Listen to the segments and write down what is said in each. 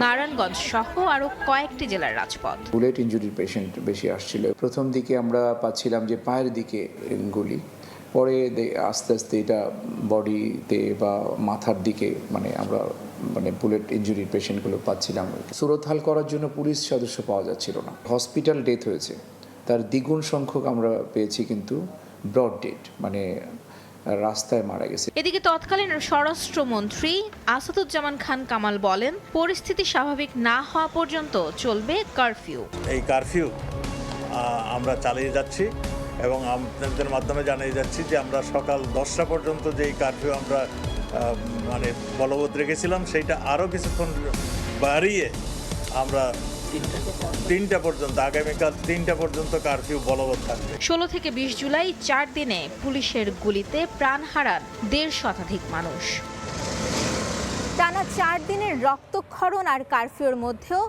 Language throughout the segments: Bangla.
নারায়ণগঞ্জ সহ আরো কয়েকটি জেলার রাজপথ। বুলেট ইনজুরির পেশেন্ট বেশি আসছিল। প্রথম দিকে আমরা পাচ্ছিলাম যে পায়ের দিকে গুলি, পরে আস্তে আস্তে এটা বডিতে বা মাথার দিকে আমরা বুলেট ইনজুরির পেশেন্টগুলো পাচ্ছিলাম। সুরতহাল করার জন্য পুলিশ সদস্য পাওয়া যাচ্ছিল না। হসপিটাল ডেথ হয়েছে তার দ্বিগুণ সংখ্যক আমরা পেয়েছি, কিন্তু ব্রড ডেথ রাস্তায় মারা গেছে। এদিকে তৎকালীন স্বরাষ্ট্রমন্ত্রী আসাদুজ্জামান খান কামাল বলেন, পরিস্থিতি স্বাভাবিক না হওয়া পর্যন্ত চলবে কারফিউ। এই কারফিউ আমরা চালিয়ে যাচ্ছি এবং আপনাদের মাধ্যমে জানিয়ে যাচ্ছি যে আমরা সকাল 10টা পর্যন্ত যে এই কারফিউ আমরা বলবৎ রেখেছিলাম সেইটা আরও কিছুক্ষণ বাড়িয়ে আমরা 3টা পর্যন্ত, আগামীকাল 3টা পর্যন্ত কারফিউ বলবৎ থাকবে। 16 থেকে 20 জুলাই 4 দিনে পুলিশের গুলিতে প্রাণ হারান 1.5 শতাধিক মানুষ। টানা 4 দিনের রক্তক্ষরণ আর কারফিউর মধ্যেও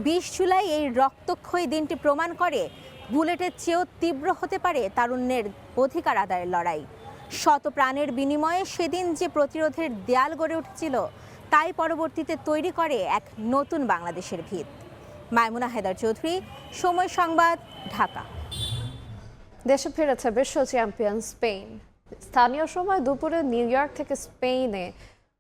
20 জুলাই এই রক্তক্ষয়ী দিনটি প্রমাণ করে বুলেটের চেয়েও তীব্র হতে পারে তারুণ্যের অধিকার আদায়ের লড়াই। শত প্রাণের বিনিময়ে সেদিন যে প্রতিরোধের দেয়াল গড়ে উঠেছিল, তাই পরবর্তীতে তৈরি করে এক নতুন বাংলাদেশের ভিত। মাইমুনা হায়দার চৌধুরী, সময় সংবাদ, ঢাকা। দেশে ফিরেছে বিশ্ব চ্যাম্পিয়ন স্পেন। স্থানীয় সময় দুপুরে নিউ ইয়র্ক থেকে স্পেনে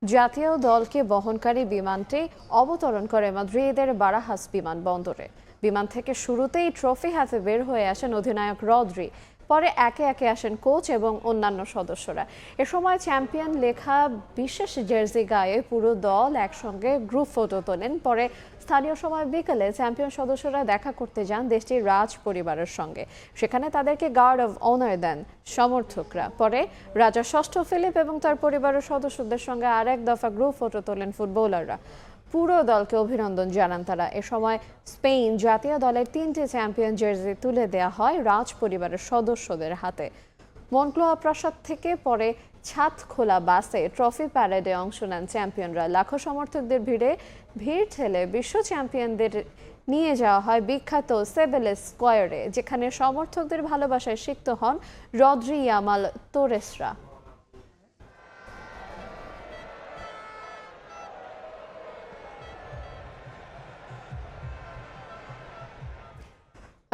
জাতীয় দলকে বহনকারী বিমানটি অবতরণ করে মাদ্রিদের বারাহাস বিমানবন্দরে। বিমান থেকে শুরুতেই ট্রফি হাতে বের হয়ে আসেন অধিনায়ক রদ্রি, পরে একে একে আসেন কোচ এবং অন্যান্য সদস্যরা। এ সময় চ্যাম্পিয়ন লেখা বিশেষ জার্সি গায়ে পুরো দল একসঙ্গে গ্রুপ ফটো তোলেন। পরে স্থানীয় সময় বিকেলে চ্যাম্পিয়ন সদস্যরা দেখা করতে যান দেশটির রাজ পরিবারের সঙ্গে। সেখানে তাদেরকে গার্ড অব অনার দেন সমর্থকরা। পরে রাজা ষষ্ঠ ফিলিপ এবং তার পরিবারের সদস্যদের সঙ্গে আরেক দফা গ্রুপ ফটো তোলেন ফুটবলাররা। পুরো দলকে অভিনন্দন জানান তারা। এ সময় স্পেন জাতীয় দলের 3টি চ্যাম্পিয়ন জার্সি তুলে দেওয়া হয় রাজ পরিবারের সদস্যদের হাতে। মনক্লোয়া প্রাসাদ থেকে পরে ছাদ খোলা বাসে ট্রফি প্যারেডে অংশ নেন চ্যাম্পিয়নরা। লাখো সমর্থকদের ভিড় ঠেলে বিশ্ব চ্যাম্পিয়নদের নিয়ে যাওয়া হয় বিখ্যাত সেবেলেস স্কোয়ারে, যেখানে সমর্থকদের ভালোবাসায় সিক্ত হন রদ্রি ইয়ামাল তোরেসরা।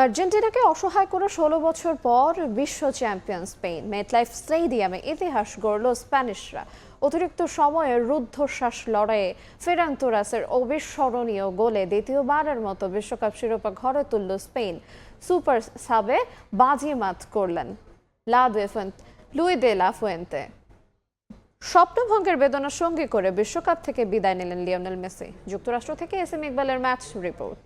আর্জেন্টিনাকে অসহায় করে 16 বছর পর বিশ্ব চ্যাম্পিয়ন স্পেন। মেটলাইফ স্টেডিয়ামে ইতিহাস গড়ল স্প্যানিশরা। অতিরিক্ত সময়ের রুদ্ধশ্বাস লড়াইয়ে ফেরান তোরাসের অবিস্মরণীয় গোলে দ্বিতীয়বারের মতো বিশ্বকাপ শিরোপা ঘরে তুলল স্পেন। সুপার সাবে বাজিমাত করলেন লুই দে লা ফুয়েন্তে। স্বপ্নভঙ্গের বেদনা সঙ্গী করে বিশ্বকাপ থেকে বিদায় নিলেন লিওনেল মেসি। যুক্তরাষ্ট্র থেকে এস এম ইকবালের ম্যাচ রিপোর্ট।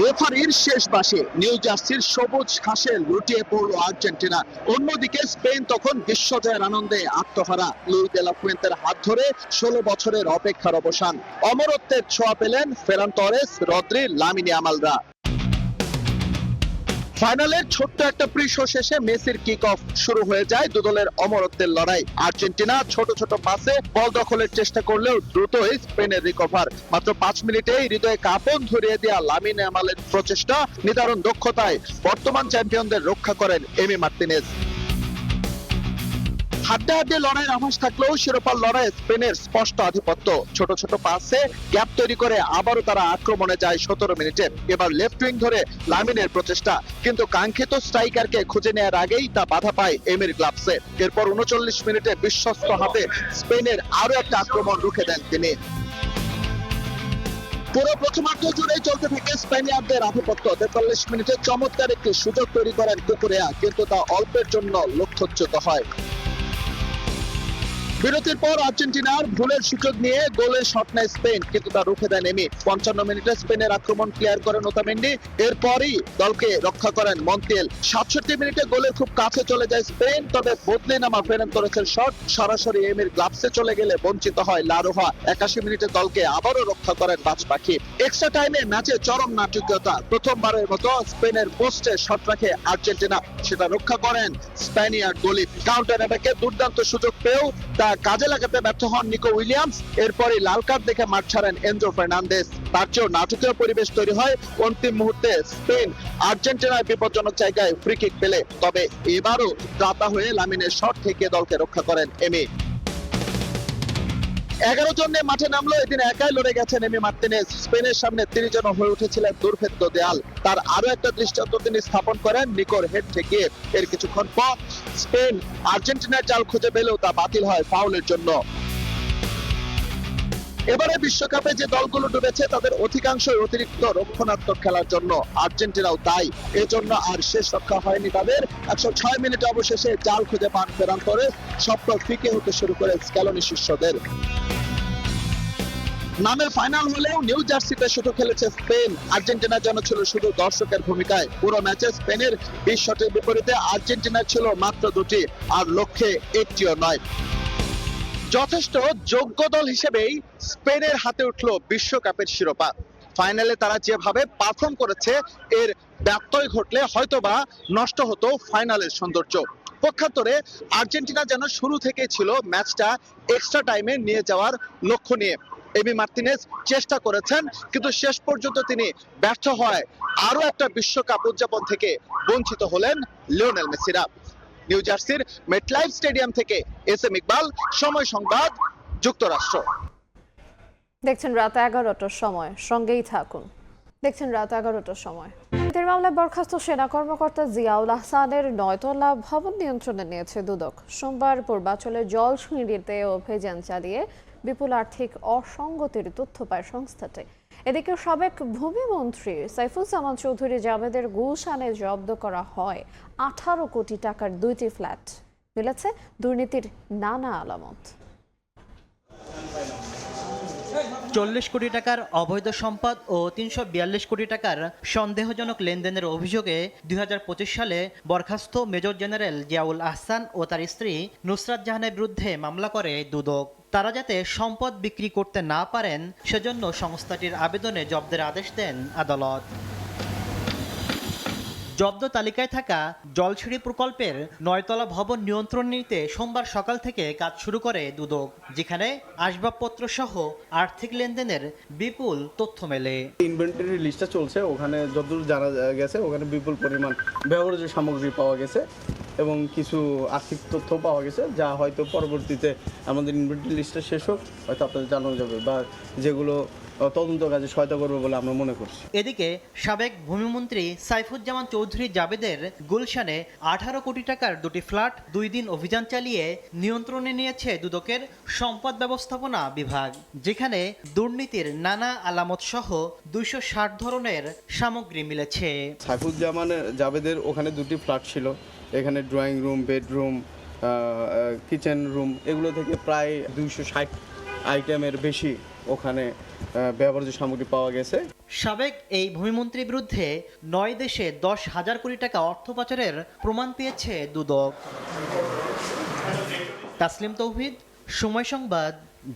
রেফারির শেষ বাঁশি, নিউ জার্সির সবুজ ঘাসে লুটিয়ে পড়ল আর্জেন্টিনা। অন্যদিকে স্পেন তখন বিশ্বজয়ের আনন্দে আত্মহারা। লুই দে লা ফুয়েন্তের হাত ধরে 16 বছরের অপেক্ষার অবসান। অমরত্বের ছোঁয়া পেলেন ফেরান তরেস, রদ্রি, লামিন ইয়ামালরা। ফাইনালের ছোট্ট একটা প্রি শো শেষে মেসির কিক অফ শুরু হয়ে যায় দুদলের অমরত্বের লড়াই। আর্জেন্টিনা ছোট ছোট পাসে বল দখলের চেষ্টা করলেও দ্রুতই স্পেনের রিকভার। মাত্র 5 মিনিটেই হৃদয়ে কাঁপন ধরিয়ে দেয়া লামিন ইয়ামালের প্রচেষ্টা নিদারুণ দক্ষতায় বর্তমান চ্যাম্পিয়নদের রক্ষা করেন এমি মার্তিনেজ। হাড্ডাহাড্ডি লড়াইয়ের আভাস থাকলেও শিরোপার লড়াইয়ে স্পেনের স্পষ্ট আধিপত্য। ছোট ছোট পাসে গ্যাপ তৈরি করে আবারও তারা আক্রমণে যায় 17 মিনিটে। এবার লেফট উইং ধরে লামিনের প্রচেষ্টা, কিন্তু কাঙ্ক্ষিত স্ট্রাইকারকে খুঁজে নেওয়ার আগেই তা বাধা পায় এমির গ্লাভসে। এরপর 39 মিনিটে বিশ্বস্ত হাতে স্পেনের আরো একটা আক্রমণ রুখে দেন তিনি। পুরো প্রথমার্ধ জুড়েই চলতে থাকে স্পেনিয়ারদের আধিপত্য। 43 মিনিটে চমৎকার একটি সুযোগ তৈরি করেন কুকুরেয়া, কিন্তু তা অল্পের জন্য লক্ষ্যচ্যুত হয়। বিরতির পর আর্জেন্টিনার ভুলের সুযোগ নিয়ে গোলের শট নেয় স্পেন, কিন্তু তা রুখে দেন এমি। 55 মিনিটে স্পেনের আক্রমণ ক্লিয়ার করেন ওতামেন্ডি, এরপরই দলকে রক্ষা করেন মন্টিয়েল। 67 মিনিটে গোলের খুব কাছে চলে যায় স্পেন, তবে বদলে নামা ফেরান তোরেসের শট সরাসরি এমির গ্লাভসে চলে গেলে বঞ্চিত হয় লা রোহা। 81 মিনিটে দলকে আবারও রক্ষা করেন বাজ পাখি। এক্সট্রা টাইমে ম্যাচে চরম নাটকীয়তা। প্রথমবারের মতো স্পেনের পোস্টে শট রাখে আর্জেন্টিনা, সেটা রক্ষা করেন স্প্যানিয়ার্ড গোলি। কাউন্টার অ্যাটাকে দুর্দান্ত সুযোগ পেয়েও তা কাজে লাগাতে ব্যর্থ হন নিকো উইলিয়ামস। এরপরই লাল কার্ড দেখে মাঠ ছাড়েন এনজো ফার্নান্দেজ। তার চেয়েও নাটকীয় পরিবেশ তৈরি হয় অন্তিম মুহূর্তে স্পেন আর্জেন্টিনার বিপজ্জনক জায়গায় ফ্রি কিক পেলে। তবে এবারও ত্রাতা হয়ে লামিনের শট থেকে দলকে রক্ষা করেন এমি। 11 জন নিয়ে মাঠে নামলো, এদিন একাই লড়ে গেছেন এমি মার্টিনেজ। স্পেনের সামনে তিনি যেন হয়ে উঠেছিলেন দুর্ভেদ্য দেয়াল। তার আরো একটা দৃষ্টান্ত তিনি স্থাপন করেন নিকোর হেড থেকে। এর কিছুক্ষণ পর স্পেন আর্জেন্টিনার জাল খুঁজে পেলেও তা বাতিল হয় ফাউলের জন্য। এবারে বিশ্বকাপে যে দলগুলো ডুবেছে তাদের অধিকাংশই অতিরিক্ত রক্ষণাত্মক খেলার জন্য, আর্জেন্টিনাও তাই। এজন্য আর শেষ রক্ষা হয়নি তাদের। 106 মিনিট অবশেষে জাল খুঁজে পান ফেরান তোরেস। স্বপ্ন ফিকে হতে শুরু করে স্ক্যালোনি শিষ্যদের। নামের ফাইনাল হলেও নিউ জার্সিতে শুধু খেলেছে স্পেন। আর্জেন্টিনা যেন ছিল শুধু দর্শকের ভূমিকায়। পুরো ম্যাচে স্পেনের 20 শটের বিপরীতে আর্জেন্টিনার ছিল মাত্র 2টি, আর লক্ষ্যে একটিও নয়। যথেষ্ট যোগ্য দল হিসেবেই স্পেনের হাতে উঠল বিশ্বকাপের শিরোপা। ফাইনালে তারা যেভাবে পারফর্ম করেছে এর ব্যত্যয় ঘটলে হয়তোবা নষ্ট হতো ফাইনালের সৌন্দর্য। পক্ষান্তরে আর্জেন্টিনা যেন শুরু থেকেই ছিল ম্যাচটা এক্সট্রা টাইমে নিয়ে যাওয়ার লক্ষ্য নিয়ে। এমি মার্টিনেজ চেষ্টা করেছেন, কিন্তু শেষ পর্যন্ত তিনি ব্যর্থ হয় আরো একটা বিশ্বকাপ উদযাপন থেকে বঞ্চিত হলেন লিওনেল মেসিরা। নিউ জার্সির মেটলাইফ স্টেডিয়াম থেকে এস.এম. ইকবাল, সময় সংবাদ, যুক্তরাষ্ট্র। দেখছেন রাত 11টার সময়, সঙ্গেই থাকুন। দেখছেন রাত 11টার সময়। এদের মামলায় বরখাস্ত সেনা কর্মকর্তা জিয়াউল আহসানের 9তলা ভবন নিয়ন্ত্রণে নিয়েছে দুদক। সোমবার পূর্বাঞ্চলের জলসিঁড়িতে অভিযান চালিয়ে বিপুল আর্থিক অসঙ্গতির তথ্য পায় সংস্থাটি। এদিকে সাবেক ভূমিমন্ত্রী সাইফুজ্জামান চৌধুরী জাবেদের গুলশানে জব্দ করা হয় 18 কোটি টাকার 2টি ফ্ল্যাট। মিলেছে দুর্নীতির নানা আলামত। 40 কোটি টাকার অবৈধ সম্পদ ও 342 কোটি টাকার সন্দেহজনক লেনদেনের অভিযোগে 2025 সালে বরখাস্ত মেজর জেনারেল জিয়াউল আহসান ও তার স্ত্রী নুসরাত জাহানের বিরুদ্ধে মামলা করে দুদক। তারা যাতে সম্পদ বিক্রি করতে না পারেন সেজন্য সংস্থাটির আবেদনে জব্দের আদেশ দেন আদালত। জব্দ তালিকায় থাকা জলছিড়ি প্রকল্পের 9তলা ভবন নিয়ন্ত্রণ নিতে সোমবার সকাল থেকে কাজ শুরু করে দুদক, যেখানে আসবাবপত্র সহ আর্থিক লেনদেনের বিপুল তথ্য মেলে। ইনভেন্টরি লিস্টটা চলছে, ওখানে যতদূর জানা গেছে ওখানে বিপুল পরিমাণ ব্যবহার্য সামগ্রী পাওয়া গেছে এবং কিছু আর্থিক তথ্য পাওয়া গেছে, যা হয়তো পরবর্তীতে আমাদের ইনভেন্টরি লিস্টটা শেষ হোক হয়তো আপনাদের জানানো যাবে বা যেগুলো তদন্ত কাজে সহায়তা করবে বলে আমরা মনে করছি। এদিকে সাবেক ভূমিমন্ত্রী সাইফুজ্জামান চৌধুরী জাবেদের গুলশানে 18 কোটি টাকার 2টি ফ্ল্যাট 2 দিন অভিযান চালিয়ে নিয়ন্ত্রণে নিয়েছে দুদকের সম্পদ ব্যবস্থাপনা বিভাগ, যেখানে দুর্নীতির নানা আলামত সহ 260 ধরনের সামগ্রী মিলেছে। সাইফুজ্জামানের জাবেদের ওখানে 2টি ফ্ল্যাট ছিল, এখানে drawing room, bedroom, kitchen room, এগুলো থেকে প্রায় 260 আইটেমের বেশি ওখানে ব্যবহার্য সামগ্রী পাওয়া গেছে। সাবেক এই ভূমিমন্ত্রীর বিরুদ্ধে 9 দেশে 10,000 কোটি টাকা অর্থ পাচারের প্রমাণ পেয়েছে দুদক। তাসলিম তৌহিদ, সময় সংবাদ,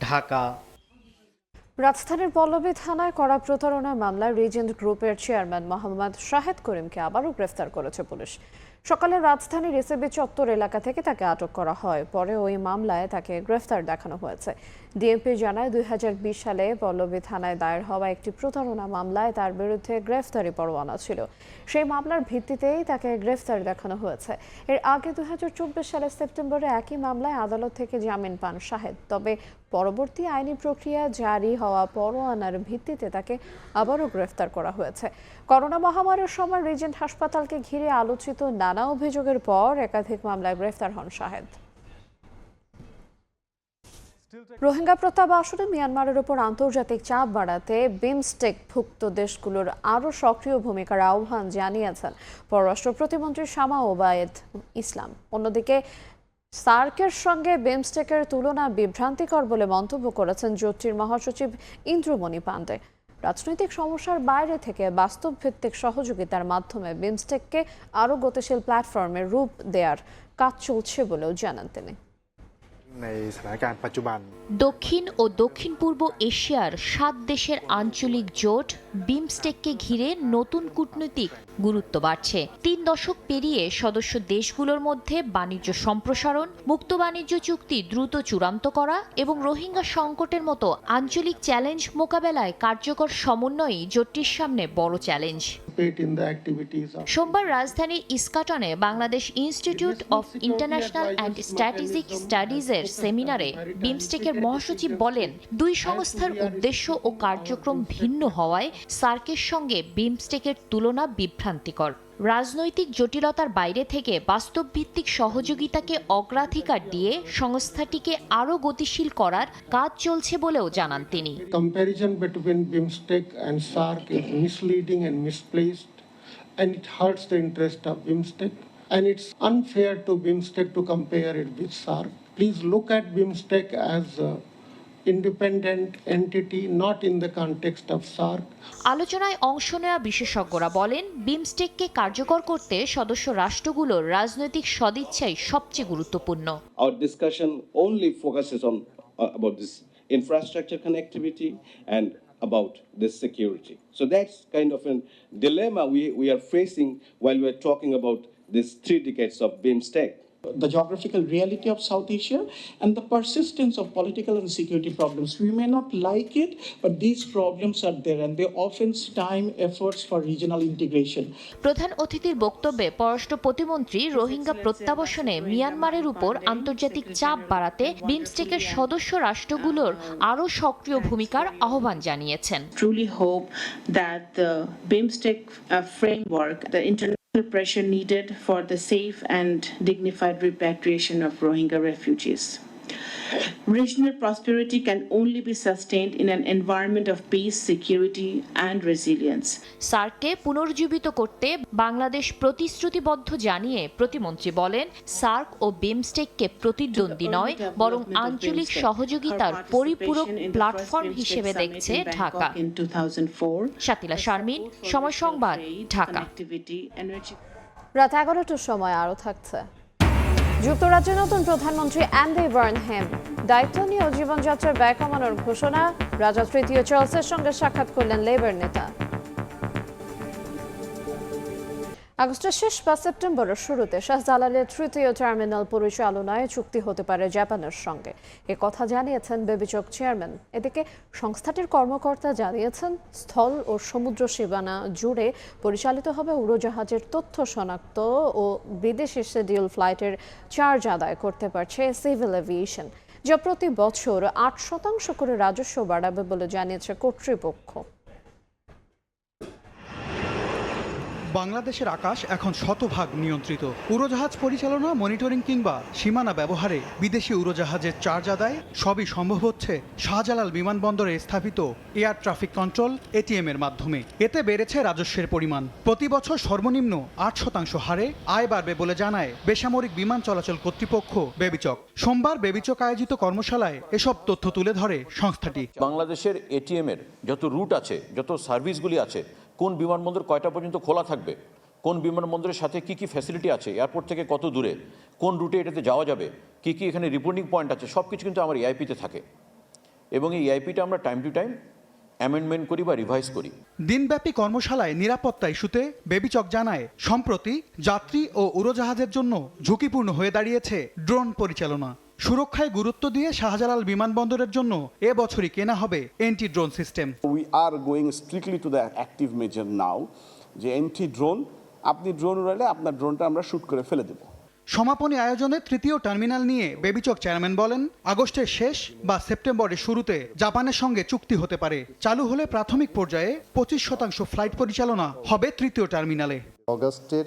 ঢাকা। রাজধানীর পল্লবী থানায় করা প্রতারণা মামলায় রিজেন্ট গ্রুপের চেয়ারম্যান মোহাম্মদ শাহেদ করিমকে আবারও গ্রেফতার করেছে পুলিশ। সকালে রাজধানীর এসএবি চত্বর এলাকা থেকে তাকে আটক করা হয়, পরে ওই মামলায় তাকে গ্রেফতার দেখানো হয়েছে। ডিএমপি জানায় 2020 সালে পল্লবী থানায় দায়ের হওয়া একটি প্রতারণা মামলায় তার বিরুদ্ধে গ্রেফতারি পরোয়ানা ছিল। সেই মামলার ভিত্তিতেই তাকে গ্রেফতার দেখানো হয়েছে। এর আগে 2024 সালের সেপ্টেম্বরে একই মামলায় আদালত থেকে জামিন পান শাহেদ, তবে পরবর্তী আইনি প্রক্রিয়া জারি হওয়া পরোয়ানার ভিত্তিতে তাকে আবারও গ্রেফতার করা হয়েছে। করোনা মহামারীর সময় রিজেন্ট হাসপাতালকে ঘিরে আলোচিত নানা অভিযোগের পর একাধিক মামলায় গ্রেফতার হন শাহেদ। রোহিঙ্গা প্রত্যাবাসনে মিয়ানমারের উপর আন্তর্জাতিক চাপ বাড়াতে বিমস্টেক ভুক্ত দেশগুলোর আরও সক্রিয় ভূমিকার আহ্বান জানিয়েছেন পররাষ্ট্র প্রতিমন্ত্রী শামা ওবায়েদ ইসলাম। অন্যদিকে সার্কের সঙ্গে বিমস্টেকের তুলনা বিভ্রান্তিকর বলে মন্তব্য করেছেন জোটটির মহাসচিব ইন্দ্রমণি পাণ্ডে। রাজনৈতিক সমস্যার বাইরে থেকে বাস্তব ভিত্তিক সহযোগিতার মাধ্যমে বিমস্টেককে আরও গতিশীল প্ল্যাটফর্মের রূপ দেওয়ার কাজ চলছে বলেও জানান তিনি। দক্ষিণ ও দক্ষিণ পূর্ব এশিয়ার 7 দেশের আঞ্চলিক জোট বিমস্টেককে ঘিরে নতুন কূটনৈতিক গুরুত্ব বাড়ছে। 3 দশক পেরিয়ে সদস্য দেশগুলোর মধ্যে বাণিজ্য সম্প্রসারণ, মুক্ত বাণিজ্য চুক্তি দ্রুত চূড়ান্ত করা এবং রোহিঙ্গা সংকটের মতো আঞ্চলিক চ্যালেঞ্জ মোকাবেলায় কার্যকর সমন্বয়ই জোটটির সামনে বড় চ্যালেঞ্জ। সোমবার রাজধানীর ইস্কাটনে Bangladesh institute of international and strategic স্টাডিজের দিনের সেমিনারে বিমস্টেকের মহাসচিব বলেন, দুই সংস্থার উদ্দেশ্য ও কার্যক্রম ভিন্ন হওয়ায় সার্কের সঙ্গে বিমস্টেকের তুলনা বিভ্রান্তিকর। রাজনৈতিক জটিলতার বাইরে থেকে বাস্তবভিত্তিক সহযোগিতাকে অগ্রাধিকার দিয়ে সংস্থাটিকে আরও গতিশীল করার কাজ চলছে বলেও জানান তিনি। Comparison between BIMSTEC and SARC is misleading and misplaced, and it hurts the interest of BIMSTEC, and it's unfair to BIMSTEC to compare it with SARC. Please look at BIMSTEC as a independent entity, not in the context of SARC. আলোচনায় অংশ নেওয়া বিশেষজ্ঞরা বলেন, বিমস্টেককে কার্যকর করতে সদস্য রাষ্ট্রগুলোর রাজনৈতিক সদিচ্ছাই সবচেয়ে গুরুত্বপূর্ণ। Our discussion only focuses on about this infrastructure connectivity and about this security. So that's kind of a dilemma we are facing while we are talking about these 3 decades of BIMSTEC. The geographical reality of South Asia and the persistence of political and security problems. We may not like it, but these problems are there and they often time efforts for regional integration. প্রধান অতিথির বক্তব্যে পররাষ্ট্র প্রতিমন্ত্রী রোহিঙ্গা প্রত্যাবাসনে মিয়ানমারের উপর আন্তর্জাতিক চাপ বাড়াতে বিমস্টেকের সদস্য রাষ্ট্রগুলোর আরও সক্রিয় ভূমিকার আহ্বান জানিয়েছেন। Truly hope that the BIMSTEC framework, the international pressure needed for the safe and dignified repatriation of Rohingya refugees. Regional prosperity can only be sustained in an environment of peace, security and resilience. সার্ককে পুনর্জীবিত করতে বাংলাদেশ প্রতিশ্রুতিবদ্ধ জানিয়ে প্রতিমন্ত্রী বলেন, সার্ক ও বিমস্টেককে প্রতিদ্বন্দ্বী নয়, বরং আঞ্চলিক সহযোগিতার পরিপূরক প্ল্যাটফর্ম হিসেবে দেখছে ঢাকা। শাতিলা শারমিন, সময় সংবাদ, ঢাকা। রাত 11টার সময় আরও থাকছে। যুক্তরাজ্যের নতুন প্রধানমন্ত্রী অ্যান্ডি বার্নহ্যাম দায়িত্ব নিয়ে জীবনযাত্রার ব্যয় কমানোর ঘোষণা। রাজা তৃতীয় চার্লসের সঙ্গে সাক্ষাৎ করলেন লেবার নেতা। আগস্টের শেষ বা সেপ্টেম্বরের শুরুতে শাহজালালের 3য় টার্মিনাল পরিচালনায় চুক্তি হতে পারে জাপানের সঙ্গে, এ কথা জানিয়েছেন বেবিচক চেয়ারম্যান। এদিকে সংস্থাটির কর্মকর্তা জানিয়েছেন, স্থল ও সমুদ্র সীমানা জুড়ে পরিচালিত হবে উড়োজাহাজের তথ্য শনাক্ত ও বিদেশি শিডিউল ফ্লাইটের চার্জ আদায় করতে পারছে সিভিল এভিয়েশন, যা প্রতি বছর 8% করে রাজস্ব বাড়াবে বলে জানিয়েছে কর্তৃপক্ষ। বাংলাদেশের আকাশ এখন শতভাগ নিয়ন্ত্রিত। উড়োজাহাজ পরিচালনা, মনিটরিং কিংবা সীমানা ব্যবহারে বিদেশি উড়োজাহাজের চার্জ আদায় সবই সম্ভব হচ্ছে শাহজালাল বিমানবন্দরে স্থাপিত এয়ার ট্রাফিক কন্ট্রোল এটিএম এর মাধ্যমে। এতে বেড়েছে রাজস্বের পরিমাণ। প্রতি বছর সর্বনিম্ন 8% হারে আয় বাড়বে বলে জানায় বেসামরিক বিমান চলাচল কর্তৃপক্ষ বেবিচক। সোমবার বেবিচক আয়োজিত কর্মশালায় এসব তথ্য তুলে ধরে সংস্থাটি। বাংলাদেশের এটিএম এর যত রুট আছে, যত সার্ভিসগুলি আছে, কোন বিমানবন্দর কয়টা পর্যন্ত খোলা থাকবে, কোন বিমানবন্দরের সাথে কি কি ফ্যাসিলিটি আছে, এয়ারপোর্ট থেকে কত দূরে, কোন রুটে এটাতে যাওয়া যাবে, কি কি এখানে রিপোর্টিং পয়েন্ট আছে, সব কিছু কিন্তু আমার এআইপিতে থাকে এবং এই এআইপিটা আমরা টাইম টু টাইম অ্যামেন্ডমেন্ট করি বা রিভাইজ করি। দিনব্যাপী কর্মশালায় নিরাপত্তা ইস্যুতে বেবিচক জানায়, সম্প্রতি যাত্রী ও উড়োজাহাজের জন্য ঝুঁকিপূর্ণ হয়ে দাঁড়িয়েছে ড্রোন পরিচালনা। সুরক্ষায় গুরুত্ব দিয়ে শাহজালাল বিমানবন্দরের জন্য এবছরই কেনা হবে anti drone system. We are going strictly to the active measure now, যে এন্টি ড্রোন, আপনি ড্রোন উড়ালে আপনার ড্রোনটা আমরা শুট করে ফেলে দেব। সমাপনী আয়োজনে 3য় টার্মিনাল নিয়ে বেবিচক চেয়ারম্যান বলেন, আগস্টের শেষ বা সেপ্টেম্বরের শুরুতে জাপানের সঙ্গে চুক্তি হতে পারে। চালু হলে প্রাথমিক পর্যায়ে 25% ফ্লাইট পরিচালনা হবে 3য় টার্মিনালে। আগস্টের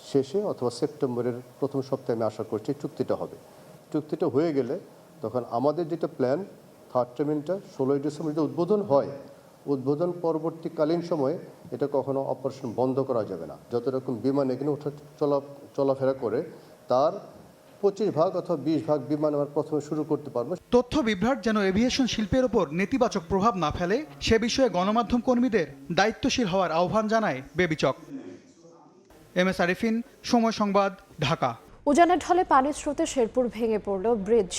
শেষে অথবা সেপ্টেম্বরের প্রথম সপ্তাহে আমি আশা করছি চুক্তিটা হবে। চুক্তিটা হয়ে গেলে তখন আমাদের যেটা প্ল্যান, 3rd টার্মিনালটা 16 ডিসেম্বর যদি উদ্বোধন হয়, উদ্বোধন পরবর্তীকালীন সময়ে এটা কখনো অপারেশন বন্ধ করা যাবে না। যত রকম বিমান এখানে চলাফেরা করে তার 25% অথবা 20% বিমান আমরা প্রথমে শুরু করতে পারবো। তথ্য বিভ্রাট যেন এভিয়েশন শিল্পের ওপর নেতিবাচক প্রভাব না ফেলে সে বিষয়ে গণমাধ্যম কর্মীদের দায়িত্বশীল হওয়ার আহ্বান জানায় বেবিচক। MS আরিফিন, সময় সংবাদ, ঢাকা। উজানের ঢলে পানির স্রোতে শেরপুর ভেঙে পড়ল ব্রিজ।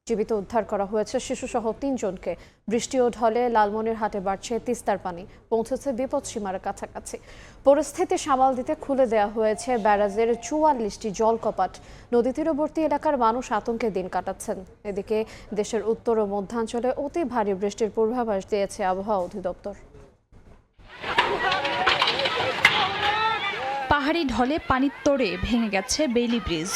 জীবিত উদ্ধার করা হয়েছে শিশুসহ 3 জনকে। বৃষ্টি ও ঢলে লালমনিরহাটে বাড়ছে তিস্তার পানি, পৌঁছেছে বিপদসীমার কাছাকাছি। পরিস্থিতি সামাল দিতে খুলে দেওয়া হয়েছে ব্যারাজের 44টি জলকপাট। নদী তীরবর্তী এলাকার মানুষ আতঙ্কে দিন কাটাচ্ছেন। এদিকে দেশের উত্তর ও মধ্যাঞ্চলে অতি ভারী বৃষ্টির পূর্বাভাস দিয়েছে আবহাওয়া অধিদপ্তর। পাহাড়ি ঢলে পানির তোড়ে ভেঙে গেছে বেইলি ব্রিজ।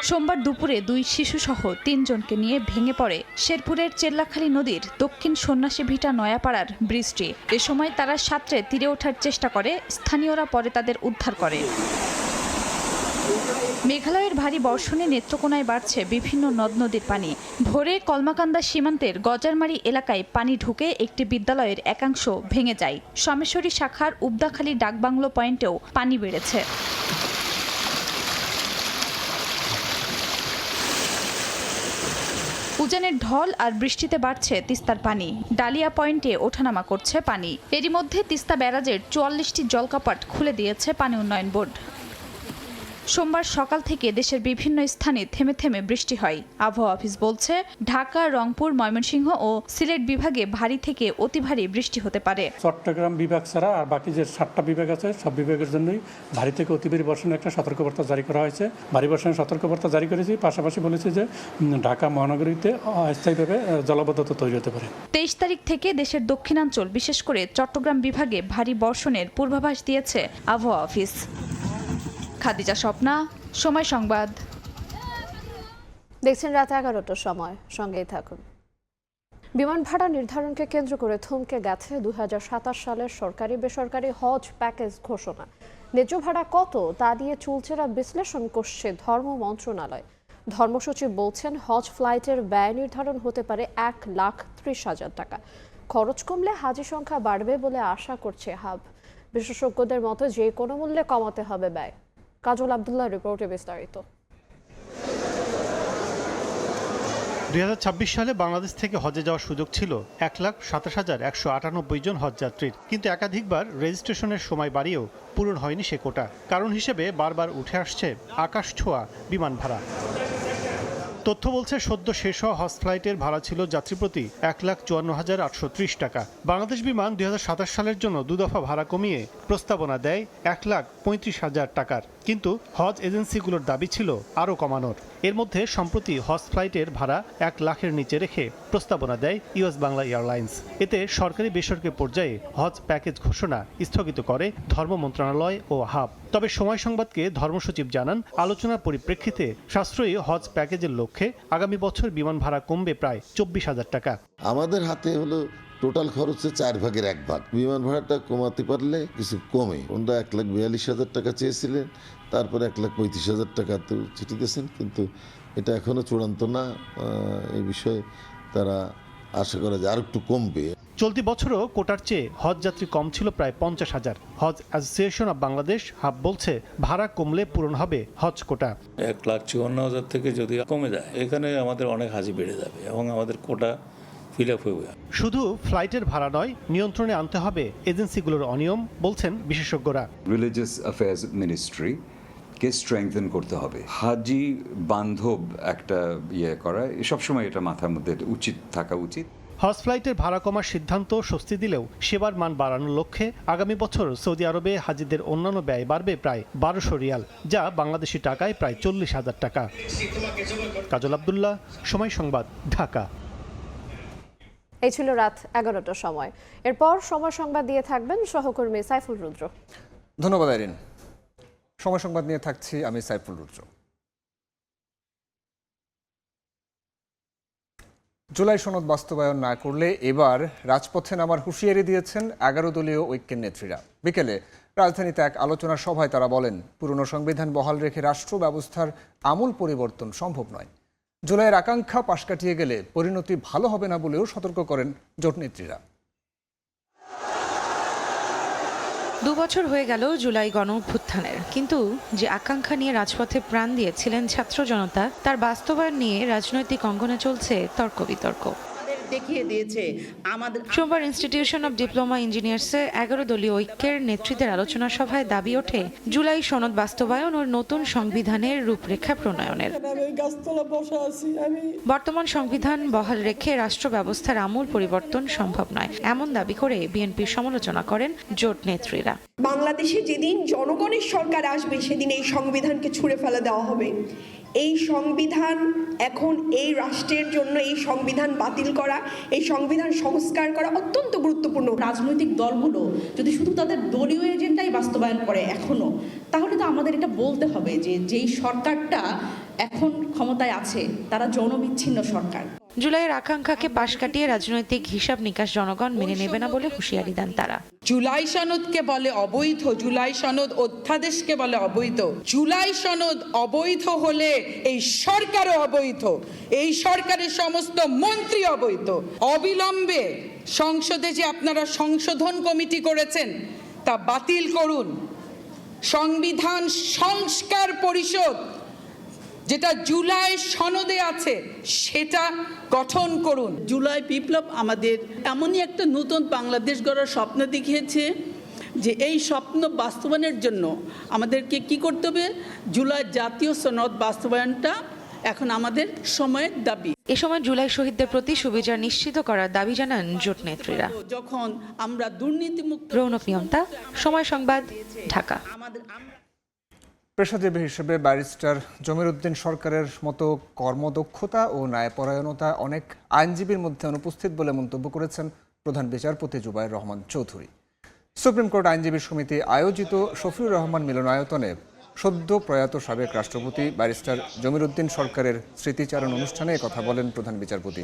সোমবার দুপুরে 2 শিশুসহ 3 জনকে নিয়ে ভেঙে পড়ে শেরপুরের চেল্লাখালী নদীর দক্ষিণ সন্ন্যাসী ভিটা নয়াপাড়ার ব্রিজটি। এ সময় তারা সাঁতরে তীরে ওঠার চেষ্টা করে, স্থানীয়রা পরে তাদের উদ্ধার করে। মেঘালয়ের ভারী বর্ষণে নেত্রকোনায় বাড়ছে বিভিন্ন নদ নদীর পানি। ভোরে কলমাকান্দা সীমান্তের গজারমারি এলাকায় পানি ঢুকে একটি বিদ্যালয়ের একাংশ ভেঙে যায়। সোমেশ্বরী শাখার উবদাখালী ডাকবাংলো পয়েন্টেও পানি বেড়েছে। উজানের ঢল আর বৃষ্টিতে বাড়ছে তিস্তার পানি। ডালিয়া পয়েন্টে ওঠানামা করছে পানি। এরই মধ্যে তিস্তা ব্যারাজের 44টি জলকাপাট খুলে দিয়েছে পানি উন্নয়ন বোর্ড। সোমবার সকাল থেকে দেশের বিভিন্ন স্থানে থেমে থেমে বৃষ্টি হয়। আবহাওয়া অফিস বলছে, ঢাকা, রংপুর, ময়মনসিংহ ও সিলেট বিভাগে ভারী থেকে অতি ভারী বৃষ্টি হতে পারে। চট্টগ্রাম বিভাগ ছাড়া আর বাকি যে 7টা বিভাগ আছে সব বিভাগের জন্যই ভারী থেকে অতি ভারী বর্ষণের একটা সতর্কবার্তা জারি করা হয়েছে। ভারী বর্ষণের সতর্কবার্তা জারি করেছি, পাশাপাশি বলেছে যে ঢাকা মহানগরীতে অস্থায়ীভাবে জলাবদ্ধতা তৈরি হতে পারে। 23 তারিখ থেকে দেশের দক্ষিণাঞ্চল বিশেষ করে চট্টগ্রাম বিভাগে ভারী বর্ষণের পূর্বাভাস দিয়েছে আবহাওয়া অফিস। খাদিজা স্বপ্না, সময় সংবাদ। দেখছেন রাত 11টার সময়, সঙ্গেই থাকুন। বিমান ভাড়া নির্ধারণকে কেন্দ্র করে থমকে গেছে 2027 সালের সরকারি বেসরকারি হজ প্যাকেজ ঘোষণা। ন্যায্য ভাড়া কত তা দিয়ে চুলচেরা বিশ্লেষণ করছে ধর্ম মন্ত্রণালয়। ধর্মসচিব বলছেন, হজ ফ্লাইটের ব্যয় নির্ধারণ হতে পারে 1,30,000 টাকা। খরচ কমলে হাজি সংখ্যা বাড়বে বলে আশা করছে হাব। বিশেষজ্ঞদের মতে যে কোনো মূল্যে কমাতে হবে ব্যয়। কাজল আব্দুল্লাহ রিপোর্টে বিস্তারিত। 2026 সালে বাংলাদেশ থেকে হজে যাওয়ার সুযোগ ছিল 1,27,198 জন হজযাত্রীর, কিন্তু একাধিকবার রেজিস্ট্রেশনের সময় বাড়িয়েও পূরণ হয়নি সে কোটা। কারণ হিসেবে বারবার উঠে আসছে আকাশ ছোঁয়া বিমান ভাড়া। তথ্য বলছে, সদ্য শেষ হওয়া হজ ফ্লাইটের ভাড়া ছিল যাত্রীপ্রতি 1,54,830 টাকা। বাংলাদেশ বিমান 2027 সালের জন্য 2 দফা ভাড়া কমিয়ে প্রস্তাবনা দেয় 1,35,000 টাকার, কিন্তু হজ এজেন্সিগুলোর দাবি ছিল আরও কমানোর। এর মধ্যে সম্প্রতি হজ ফ্লাইটের ভাড়া 1 লাখের নিচে রেখে প্রস্তাবনা দেয় ইউএস বাংলা এয়ারলাইন্স। এতে সরকারি বেসরকারি পর্যায়ে হজ প্যাকেজ ঘোষণা স্থগিত করে ধর্ম মন্ত্রণালয় ও হাব। তবে সময় সংবাদকে ধর্মসচিব জানান, আলোচনার পরিপ্রেক্ষিতে সাশ্রয়ী হজ প্যাকেজের লক্ষ্যে আগামী বছর বিমান ভাড়া কমবে প্রায় 24,000 টাকা। আমাদের হাতে হলো টোটাল খরচে 4 ভাগের 1 ভাগ। বিমান ভাড়াটা কমাতে পারলে কিছু কমে। ওনারা 1,42,000 টাকা চেয়েছিলেন, তারপরে 1,35,000 টাকা তো চিঠি দিয়েছেন, কিন্তু এটা এখনো চূড়ান্ত না। এই বিষয়ে তারা আশা করে যে আর একটু কমবে। চলতি বছরও কোটার চেয়ে হজ যাত্রী কম ছিল প্রায় 50,000। হজ অ্যাসোসিয়েশন অব বাংলাদেশ হাব বলছে, ভাড়া কমলে পূরণ হবে হজ কোটা। 1,54,000 থেকে যদি কমে যায়, এখানে আমাদের অনেক হাজি বেড়ে যাবে এবং আমাদের কোটা ফিল আপ হয়ে যাবে। শুধু ফ্লাইটের ভাড়া নয়, নিয়ন্ত্রণে আনতে হবে এজেন্সিগুলোর অনিয়ম, বলছেন বিশেষজ্ঞরা। রিলিজিয়াস অ্যাফেয়ার্স মিনিস্ট্রি কে স্ট্রেংথেন করতে হবে। হাজি বান্ধব একটা করা সবসময় এটা মাথার মধ্যে থাকা উচিত। হজ ফ্লাইটের ভাড়া কমার সিদ্ধান্ত স্বস্তি দিলেও সেবার মান বাড়ানোর লক্ষ্যে আগামী বছর সৌদি আরবে হাজিদের অন্যান্য ব্যয় বাড়বে প্রায় 1200 রিয়াল, যা বাংলাদেশি টাকায় প্রায় 40,000 টাকা। কাজল আব্দুল্লাহ, সময় সংবাদ, ঢাকা। এই ছিল রাত 11টার সময়। এরপর সময় সংবাদ দিয়ে থাকবেন সহকর্মী সাইফুল রুদ্র। ধন্যবাদ আইরিন। সময় সংবাদ নিয়ে থাকছি আমি সাইফুল রুদ্র। জুলাই সনদ বাস্তবায়ন না করলে এবার রাজপথে নামার হুঁশিয়ারি দিয়েছেন 11 দলীয় ঐক্যের নেত্রীরা। বিকেলে রাজধানীতে এক আলোচনা সভায় তারা বলেন, পুরনো সংবিধান বহাল রেখে রাষ্ট্র ব্যবস্থার আমূল পরিবর্তন সম্ভব নয়। জুলাইয়ের আকাঙ্ক্ষা পাশ কাটিয়ে গেলে পরিণতি ভালো হবে না বলেও সতর্ক করেন জোট নেত্রীরা। 2 বছর হয়ে গেল জুলাই গণ অভ্যুত্থানের, কিন্তু যে আকাঙ্ক্ষা নিয়ে রাজপথে প্রাণ দিয়েছিলেন ছাত্র জনতা, তার বাস্তবায়ন নিয়ে রাজনৈতিক অঙ্গনে চলছে তর্ক বিতর্ক। দেখিয়ে দিয়েছে আমাদের। সোমবার ইনস্টিটিউশন অব ডিপ্লোমা ইঞ্জিনিয়ার্সে 11 দলীয় ঐক্যের নেতৃত্বের আলোচনা সভায় দাবি ওঠে জুলাই সনদ বাস্তবায়ন ও নতুন সংবিধানের রূপরেখা প্রণয়নের। বর্তমান সংবিধান বহাল রেখে রাষ্ট্র ব্যবস্থার আমূল পরিবর্তন সম্ভব নয়, এমন দাবি করে বিএনপির সমালোচনা করেন জোট নেত্রীরা। বাংলাদেশে যেদিন জনগণের সরকার আসবে সেদিন এই সংবিধানকে ছুঁড়ে ফেলে দেওয়া হবে। এই সংবিধান এখন এই রাষ্ট্রের জন্য এই সংবিধান বাতিল করা, এই সংবিধান সংস্কার করা অত্যন্ত গুরুত্বপূর্ণ। রাজনৈতিক দলগুলো যদি শুধু তাদের দলীয় এজেন্ডাই বাস্তবায়ন করে এখনো, তাহলে তো আমাদের এটা বলতে হবে যে যেই সরকারটা এখন ক্ষমতায় আছে তারা জনবিচ্ছিন্ন সরকার। জুলাইয়ের আকাঙ্ক্ষাকে পাশ কাটিয়ে রাজনৈতিক হিসাব নিকাশ জনগণ মেনে নেবে না বলে হুঁশিয়ারি দেন তারা। জুলাই সনদকে বলে অবৈধ, জুলাই সনদ অধ্যাদেশকে বলে অবৈধ। জুলাই সনদ অবৈধ হলে এই সরকারও অবৈধ, এই সরকারের সমস্ত মন্ত্রী অবৈধ। অবিলম্বে সংসদে যে আপনারা সংশোধন কমিটি করেছেন তা বাতিল করুন। সংবিধান সংস্কার পরিষদ যেটা জুলাই সনদে আছে সেটা গঠন করুন। জুলাই বিপ্লব আমাদের এমনই একটা নতুন বাংলাদেশ গড়ার স্বপ্ন দেখিয়েছে যে এই স্বপ্ন বাস্তবায়নের জন্য আমাদেরকে কি করতে হবে, জুলাই জাতীয় সনদ বাস্তবায়নটা এখন আমাদের সময়ের দাবি। এ সময় জুলাই শহীদদের প্রতি সুবিচার নিশ্চিত করার দাবি জানান জোট নেত্রীরা। যখন আমরা দুর্নীতিমুক্ত। রৌনক নিয়ন্তা, সময় সংবাদ, ঢাকা। পেশাজীবী হিসেবে ব্যারিস্টার জমির উদ্দিন সরকারের মতো কর্মদক্ষতা ও ন্যায়পরায়ণতা অনেক আইনজীবীর মধ্যে অনুপস্থিত বলে মন্তব্য করেছেন প্রধান বিচারপতি জুবায়ের রহমান চৌধুরী। সুপ্রিম কোর্ট আইনজীবী সমিতি আয়োজিত শফিউর রহমান মিলনায়তনে সদ্য প্রয়াত সাবেক রাষ্ট্রপতি ব্যারিস্টার জমির উদ্দিন সরকারের স্মৃতিচারণ অনুষ্ঠানে কথা বলেন প্রধান বিচারপতি।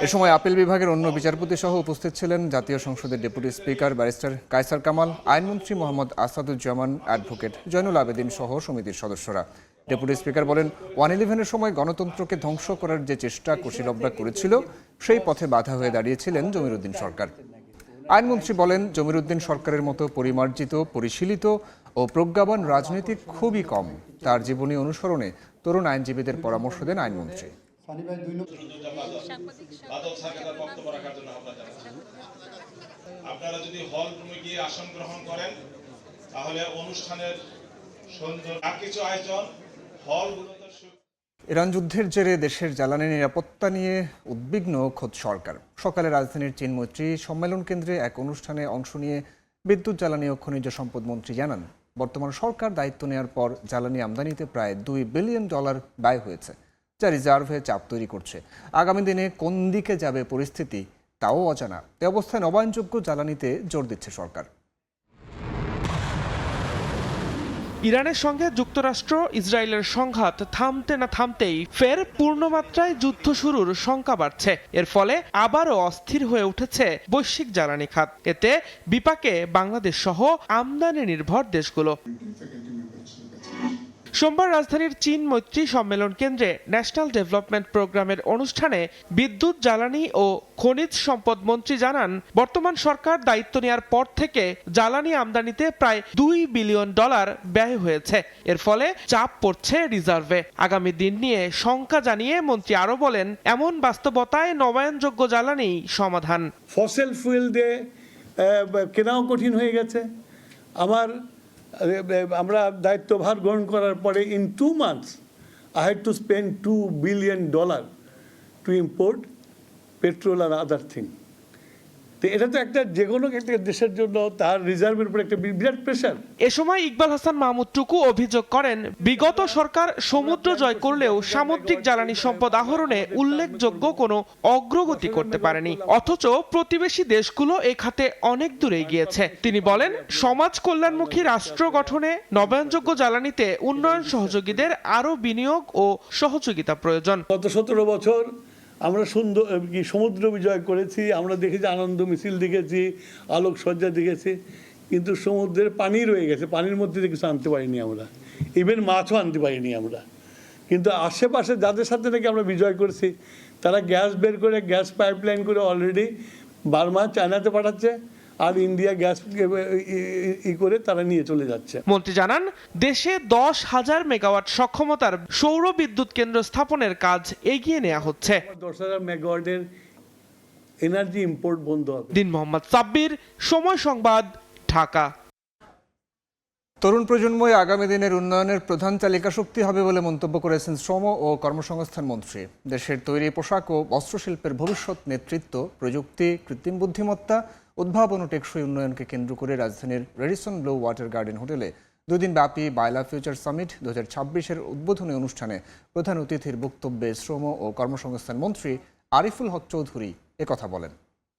এ সময় আপিল বিভাগের অন্য বিচারপতি সহ উপস্থিত ছিলেন জাতীয় সংসদের deputy speaker barrister Kaiser Kamal, আইনমন্ত্রী মোহাম্মদ আসাদুজ্জামান, অ্যাডভোকেট জয়নুল আবেদিন সহ সমিতির সদস্যরা। ডেপুটি স্পিকার বলেন, 111-এর সময় গণতন্ত্রকে ধ্বংস করার যে চেষ্টা কুশীলবরা করেছিল সেই পথে বাধা হয়ে দাঁড়িয়েছিলেন জমির উদ্দিন সরকার। আইনমন্ত্রী বলেন, জমির উদ্দিন সরকারের মতো পরিমার্জিত, পরিশীলিত ও প্রজ্ঞাবান রাজনীতিক খুবই কম। তার জীবনী অনুসরণে তরুণ আইনজীবীদের পরামর্শ দেন আইনমন্ত্রী। আপনারা যদি হল রুমে গিয়ে আসন গ্রহণ করেন তাহলে অনুষ্ঠানের সৌন্দর্য কিছু আয়োজন হলগুলোতে। ইরান যুদ্ধের জেরে দেশের জ্বালানি নিরাপত্তা নিয়ে উদ্বিগ্ন খোদ সরকার। সকালে রাজধানীর চীন মৈত্রী সম্মেলন কেন্দ্রে এক অনুষ্ঠানে অংশ নিয়ে বিদ্যুৎ, জ্বালানি ও খনিজ সম্পদ মন্ত্রী জানান, বর্তমান সরকার দায়িত্ব নেওয়ার পর জ্বালানি আমদানিতে প্রায় $2 বিলিয়ন ব্যয় হয়েছে, যা রিজার্ভে চাপ তৈরি করছে। আগামী দিনে কোন দিকে যাবে পরিস্থিতি তাও অজানা। এ অবস্থায় নবায়নযোগ্য জ্বালানিতে জোর দিচ্ছে সরকার। ইরানের সঙ্গে যুক্তরাষ্ট্র ইসরায়েলের সংঘাত থামতে না থামতেই ফের পূর্ণমাত্রায় যুদ্ধ শুরুর শঙ্কা বাড়ছে। এর ফলে আবারও অস্থির হয়ে উঠেছে বৈশ্বিক জ্বালানি খাত। এতে বিপাকে বাংলাদেশ সহ আমদানি নির্ভর দেশগুলো। সোমবার রাজধানীর চীন মৈত্রী সম্মেলন কেন্দ্রে ন্যাশনাল ডেভেলপমেন্ট প্রোগ্রামের অনুষ্ঠানে বিদ্যুৎ, জ্বালানি ও খনিজ সম্পদ মন্ত্রী জানান, বর্তমান সরকার দায়িত্ব নেওয়ার পর থেকে জ্বালানি আমদানিতে প্রায় $2 বিলিয়ন ব্যয় হয়েছে। এর ফলে চাপ পড়ছে রিজার্ভে। আগামী দিন নিয়ে শঙ্কা জানিয়ে মন্ত্রী আরো বলেন, এমন বাস্তবতায় নবায়নযোগ্য জ্বালানি সমাধান। ফসিল ফুয়েল দিয়ে কেনাও কঠিন হয়ে গেছে। আমরা দায়িত্বভার গ্রহণ করার পরে in 2 months I had to spend $2 billion to import petrol and other thing. তো এটা তো একটা যে কোনো একটা দেশের জন্য তার রিজার্ভের উপর একটা বিরাট প্রেশার। এ সময় ইকবাল হাসান মাহমুদ টুকু অভিযোগ করেন, বিগত সরকার সমুদ্র জয় করলেও সামুদ্রিক জ্বালানি সম্পদ আহরণে উল্লেখযোগ্য কোনো অগ্রগতি করতে পারেনি, অথচ প্রতিবেশী দেশগুলো এ খাতে অনেক দূরে গিয়েছে। তিনি বলেন, সমাজ কল্যাণমুখী রাষ্ট্র গঠনে নবায়নযোগ্য জ্বালানিতে উন্নয়ন সহযোগীদের আরও বিনিয়োগ ও সহযোগিতা প্রয়োজন। গত 17 বছর আমরা সমুদ্র বিজয় করেছি, আমরা দেখেছি আনন্দ মিছিল দেখেছি, আলোকসজ্জা দেখেছি, কিন্তু সমুদ্রের পানি রয়ে গেছে, পানির মধ্যে কিছু আনতে পারিনি আমরা, ইভেন মাছও আনতে পারিনি আমরা। কিন্তু আশেপাশে যাদের সাথে নাকি আমরা বিজয় করেছি তারা গ্যাস বের করে, গ্যাস পাইপলাইন করে অলরেডি বার্মা, চায়নাতে পাঠাচ্ছে, আর ইন্ডিয়া গ্যাস করে তারা নিয়ে চলে যাচ্ছে। মন্ত্রী জানান, দেশে 10,000 মেগাওয়াট সক্ষমতার সৌর বিদ্যুৎ কেন্দ্র স্থাপনের কাজ এগিয়ে নেওয়া হচ্ছে। 10,000 মেগাওয়াটের এনার্জি ইম্পোর্ট বন্ধ হবে। দিন মোহাম্মদ সাব্বির, সময় সংবাদ, ঢাকা। তরুণ প্রজন্মই আগামী দিনের উন্নয়নের প্রধান চালিকা শক্তি হবে বলে মন্তব্য করেছেন শ্রম ও কর্মসংস্থান মন্ত্রী। দেশের তৈরি পোশাক ও বস্ত্রশিল্পের ভবিষ্যৎ নেতৃত্ব প্রযুক্তি, কৃত্রিম বুদ্ধিমত্তা, উদ্ভাবন ও টেকসই উন্নয়নকে কেন্দ্র করে রাজধানীর রেডিসন ব্লু ওয়াটার গার্ডেন হোটেলে দুদিনব্যাপী বায়লা ফিউচার সামিট 2026-এর উদ্বোধনী অনুষ্ঠানে প্রধান অতিথির বক্তব্যে শ্রম ও কর্মসংস্থান মন্ত্রী আরিফুল হক চৌধুরী একথা বলেন।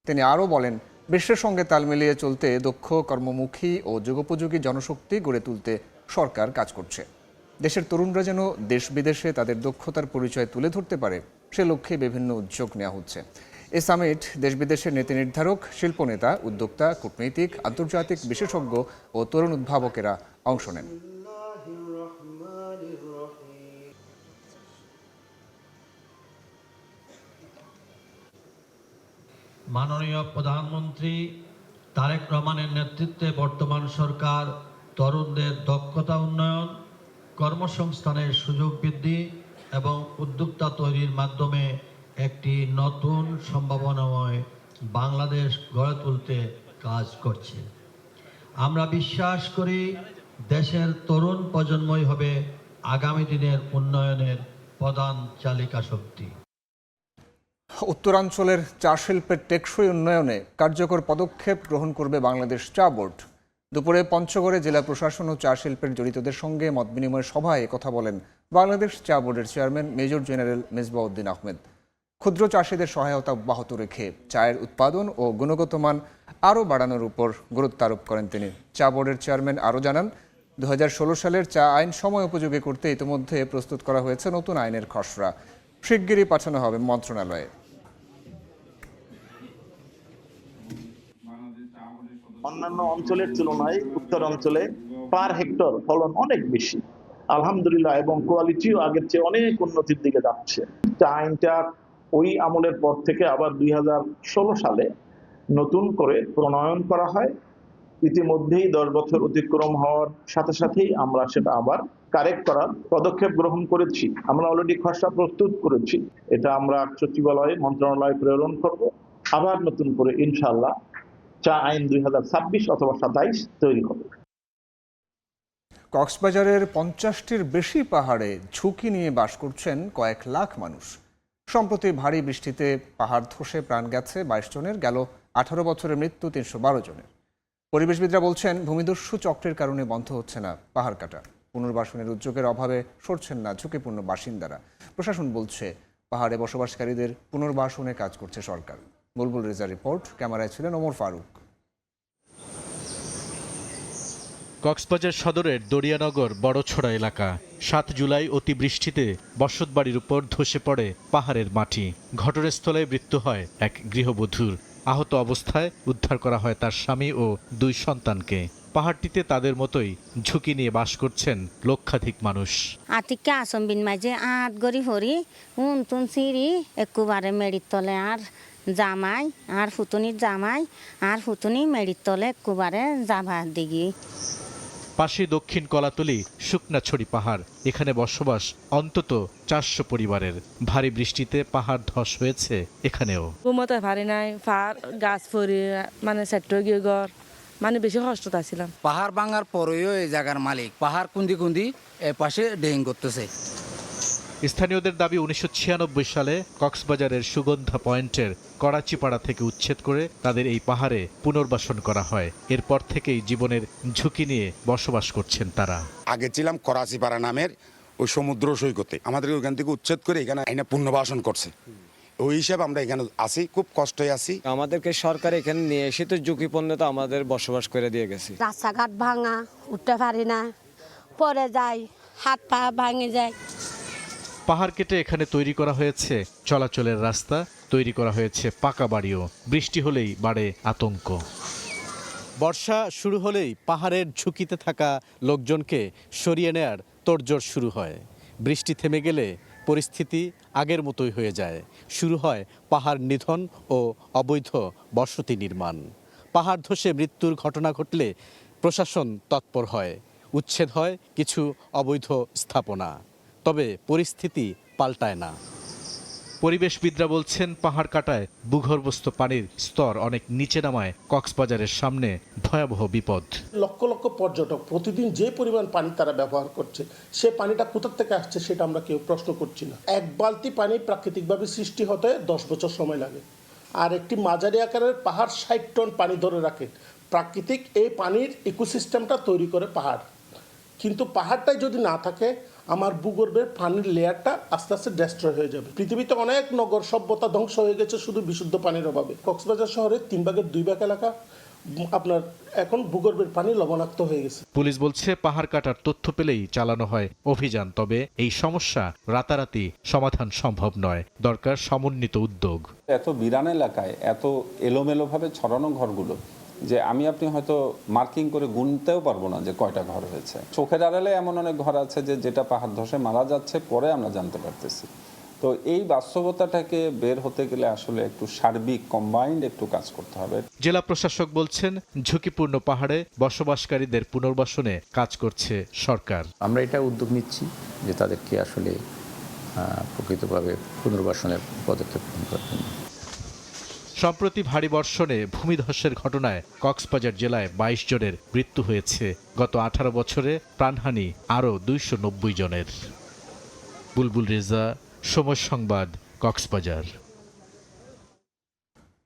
তিনি আরও বলেন, বিশ্বের সঙ্গে তাল মিলিয়ে চলতে দক্ষ, কর্মমুখী ও যুগোপযোগী জনশক্তি গড়ে তুলতে সরকার কাজ করছে। দেশের তরুণরা যেন দেশ বিদেশে তাদের দক্ষতার পরিচয় তুলে ধরতে পারে, সে লক্ষ্যে বিভিন্ন উদ্যোগ নেওয়া হচ্ছে। এই সামিট দেশ বিদেশের নীতি নির্ধারক, শিল্পনেতা, উদ্যোক্তা, কূটনীতিক, আন্তর্জাতিক বিশেষজ্ঞ ও তরুণ উদ্ভাবকেরা অংশ নেন। মাননীয় প্রধানমন্ত্রী তারেক রহমানের নেতৃত্বে বর্তমান সরকার তরুণদের দক্ষতা উন্নয়ন, কর্মসংস্থানের সুযোগ বৃদ্ধি এবং উদ্যোক্তা তৈরির মাধ্যমে একটি নতুন সম্ভাবনাময় বাংলাদেশ গড়ে তুলতে কাজ করছে। আমরা বিশ্বাস করি দেশের তরুণ প্রজন্মই হবে আগামী দিনের উন্নয়নের প্রধান চালিকা শক্তি। উত্তরাঞ্চলের চা শিল্পের টেকসই উন্নয়নে কার্যকর পদক্ষেপ গ্রহণ করবে বাংলাদেশ চা বোর্ড। দুপুরে পঞ্চগড়ে জেলা প্রশাসন ও চা শিল্পের জড়িতদের সঙ্গে মতবিনিময় সভায় কথা বলেন বাংলাদেশ চা বোর্ডের chairman major general Mezbauddin Ahmed. ক্ষুদ্র চাষিদের সহায়তা অব্যাহত রেখে চায়ের উৎপাদন ও গুণগত মান আরও বাড়ানোর উপর গুরুত্ব আরোপ করেন তিনি। চা বোর্ডের চেয়ারম্যান আরও জানান, 2016 সালের চা আইন সময় উপযোগী করতে ইতিমধ্যে প্রস্তুত করা হয়েছে নতুন আইনের খসড়া, শিগগিরই পাঠানো হবে মন্ত্রণালয়ে। অন্যান্য অঞ্চলের তুলনায় উত্তর অঞ্চলে পার হেক্টর ফলন অনেক বেশি আলহামদুলিল্লাহ, এবং কোয়ালিটিও আগের চেয়ে অনেক উন্নতির দিকে যাচ্ছে। আইনটা ওই আমলের পর থেকে আবার 2016 সালে নতুন করে প্রণয়ন করা হয়। ইতিমধ্যেই 10 বছর অতিক্রম হওয়ার সাথে সাথেই আমরা সেটা আবার কারেক্ট করার পদক্ষেপ গ্রহণ করেছি। আমরা অলরেডি খসড়া প্রস্তুত করেছি, এটা আমরা সচিবালয়ে মন্ত্রণালয়ে প্রেরণ করব। আবার নতুন করে ইনশাআল্লাহ চা আইন 2026 অথবা 27 তৈরি হবে। কক্সবাজারের 50টির বেশি পাহাড়ে ঝুঁকি নিয়ে বাস করছেন কয়েক লাখ মানুষ। সম্প্রতি ভারী বৃষ্টিতে পাহাড় ধসে প্রাণ গেছে 22 জনের, গেল 18 বছরের মৃত্যু 312 জনের। পরিবেশবিদরা বলছেন, ভূমিদস্যু চক্রের কারণে বন্ধ হচ্ছে না পাহাড় কাটা। পুনর্বাসনের উদ্যোগের অভাবে সরছেন না ঝুঁকিপূর্ণ বাসিন্দারা। প্রশাসন বলছে, পাহাড়ে বসবাসকারীদের পুনর্বাসনে কাজ করছে সরকার। বুলবুল রেজার রিপোর্ট, ক্যামেরায় ছিলেন ওমর ফারুক। কক্সবাজার সদরের দরিয়ানগর বড়ছড়া এলাকা। 7 জুলাই অতিবৃষ্টিতে বসতবাড়ির উপর ধসে পড়ে পাহাড়ের মাটি। ঘটনাস্থলে মৃত্যু হয় এক গৃহবধূর। আহত অবস্থায় উদ্ধার করা হয় তার স্বামী ও 2 সন্তানকে। পাহাড়টিতে তাদের মতোই ঝুঁকি নিয়ে বাস করছেন লক্ষাধিক মানুষ। আতিকে আসম্বিন মাঝে আট গরি হরি উন সিঁড়ি একুবারে মেড়ির তলে আর জামাই আর ফুতুনির জামাই আর ফুতুনি মেড়ির তলে একুবারে যাবা দিগি। পাশে দক্ষিণ কলাতলি শুকনাছড়ি পাহাড়। এখানে বসবাস অন্তত 400 পরিবারের। ভারী বৃষ্টিতে পাহাড় ধস হয়েছে এখানেও। ঘুমোতে পারি নাই, গাছ পরি মানে সেট গিয়ে ঘর, মানে বেশি কষ্ট ছিলাম। পাহাড় ভাঙার পরেও এই জায়গার মালিক পাহাড় কুন্দি এ পাশে ডেং করতেছে। স্থানীয়দের দাবি, 1996 সালে কক্সবাজারের সুগন্ধা পয়েন্টের করাচিপাড়া থেকে উচ্ছেদ করে তাদের এই পাহাড়ে পুনর্বাসন করা হয়। এরপর থেকেই জীবনের ঝুঁকি নিয়ে বসবাস করছেন তারা। আগে ছিলাম করাচিপাড়া নামের ওই সমুদ্র সৈকতে, আমাদের ওইখান থেকে উচ্ছেদ করে এখানে আইনা পুনর্বাসন করছে। ওই হিসাবে আমরা এখানে আছি, খুব কষ্টে আছি। আমাদেরকে সরকার এখানে নিয়ে এসে তো ঝুঁকিপূর্ণ তো আমাদের বসবাস করে দিয়ে গেছে। রাস্তাঘাট ভাঙা, উঠতে পারি না, পরে যাই, হাত পা ভাঙে যায়। পাহাড় কেটে এখানে তৈরি করা হয়েছে চলাচলের রাস্তা, তৈরি করা হয়েছে পাকা বাড়িও। বৃষ্টি হলেই বাড়ে আতঙ্ক। বর্ষা শুরু হলেই পাহাড়ের ঝুঁকিতে থাকা লোকজনকে সরিয়ে নেয়ার তোড়জোড় শুরু হয়। বৃষ্টি থেমে গেলে পরিস্থিতি আগের মতোই হয়ে যায়। শুরু হয় পাহাড় নিধন ও অবৈধ বসতি নির্মাণ। পাহাড় ধসে মৃত্যুর ঘটনা ঘটলে প্রশাসন তৎপর হয়, উচ্ছেদ হয় কিছু অবৈধ স্থাপনা। তবে পরিস্থিতি পাল্টায় না। পরিবেশবিদরা বলছেন, পাহাড় কাটায় ভূগর্ভস্থ পানির স্তর অনেক নিচে নামায় কক্সবাজারের সামনে ভয়াবহ বিপদ। লক্ষ লক্ষ পর্যটক প্রতিদিন যে পরিমাণ পানি তারা ব্যবহার করছে, সে পানিটা কোথা থেকে আসছে সেটা আমরা কেউ প্রশ্ন করছি না। 1 বালতি পানি প্রাকৃতিকভাবে সৃষ্টি হতে 10 বছর সময় লাগে, আর একটি মাঝারি আকারের পাহাড় 60 টন পানি ধরে রাখে। প্রাকৃতিক এই পানির ইকোসিস্টেমটা তৈরি করে পাহাড়। কিন্তু পাহাড়টাই যদি না থাকে আমার ভূগর্ভের পানির লেয়ারটা আস্তে আস্তে ডেস্ট্রয় হয়ে যাবে। পৃথিবীতে অনেক নগর সভ্যতা ধ্বংস হয়ে গেছে শুধু বিশুদ্ধ পানির অভাবে। কক্সবাজার শহরে 3 ভাগের 2 ভাগ এলাকা আপনার এখন ভূগর্ভের পানি লবণাক্ত হয়ে গেছে। পুলিশ বলছে পাহাড় কাটার তথ্য পেলেই চালানো হয় অভিযান, তবে এই সমস্যা রাতারাতি সমাধান সম্ভব নয়, দরকার সমন্বিত উদ্যোগ। এত বিরান এলাকায় এত এলোমেলোভাবে ছড়ানো ঘরগুলো যে আপনি হয়তো মার্কিং করে গুনতেও পারবো না যে কয়টা ঘর হয়েছে। চোখের আড়ালে এমন অনেক ঘর আছে যেটা পাহাড় ধসে মারা যাচ্ছে, পরে আমরা জানতে পারতেছি। তো এই বাস্তবতাটাকে বের হতে গেলে আসলে একটু সার্বিক কম্বাইন্ড একটু কাজ করতে হবে। জেলা প্রশাসক বলছেন ঝুঁকিপূর্ণ পাহাড়ে বসবাসকারীদের পুনর্বাসনে কাজ করছে সরকার। আমরা এটা উদ্যোগ নিচ্ছি যে তাদেরকে আসলে প্রকৃতভাবে পুনর্বাসনের পদক্ষেপ গ্রহণ করবেন। সম্প্রতি ভারী বর্ষণে ভূমিধসের ঘটনায় কক্সবাজার জেলায় 22 জনের মৃত্যু হয়েছে। গত 18 বছরে প্রাণহানি আরও 290 জনের। বুলবুল রেজা, সময় সংবাদ, কক্সবাজার।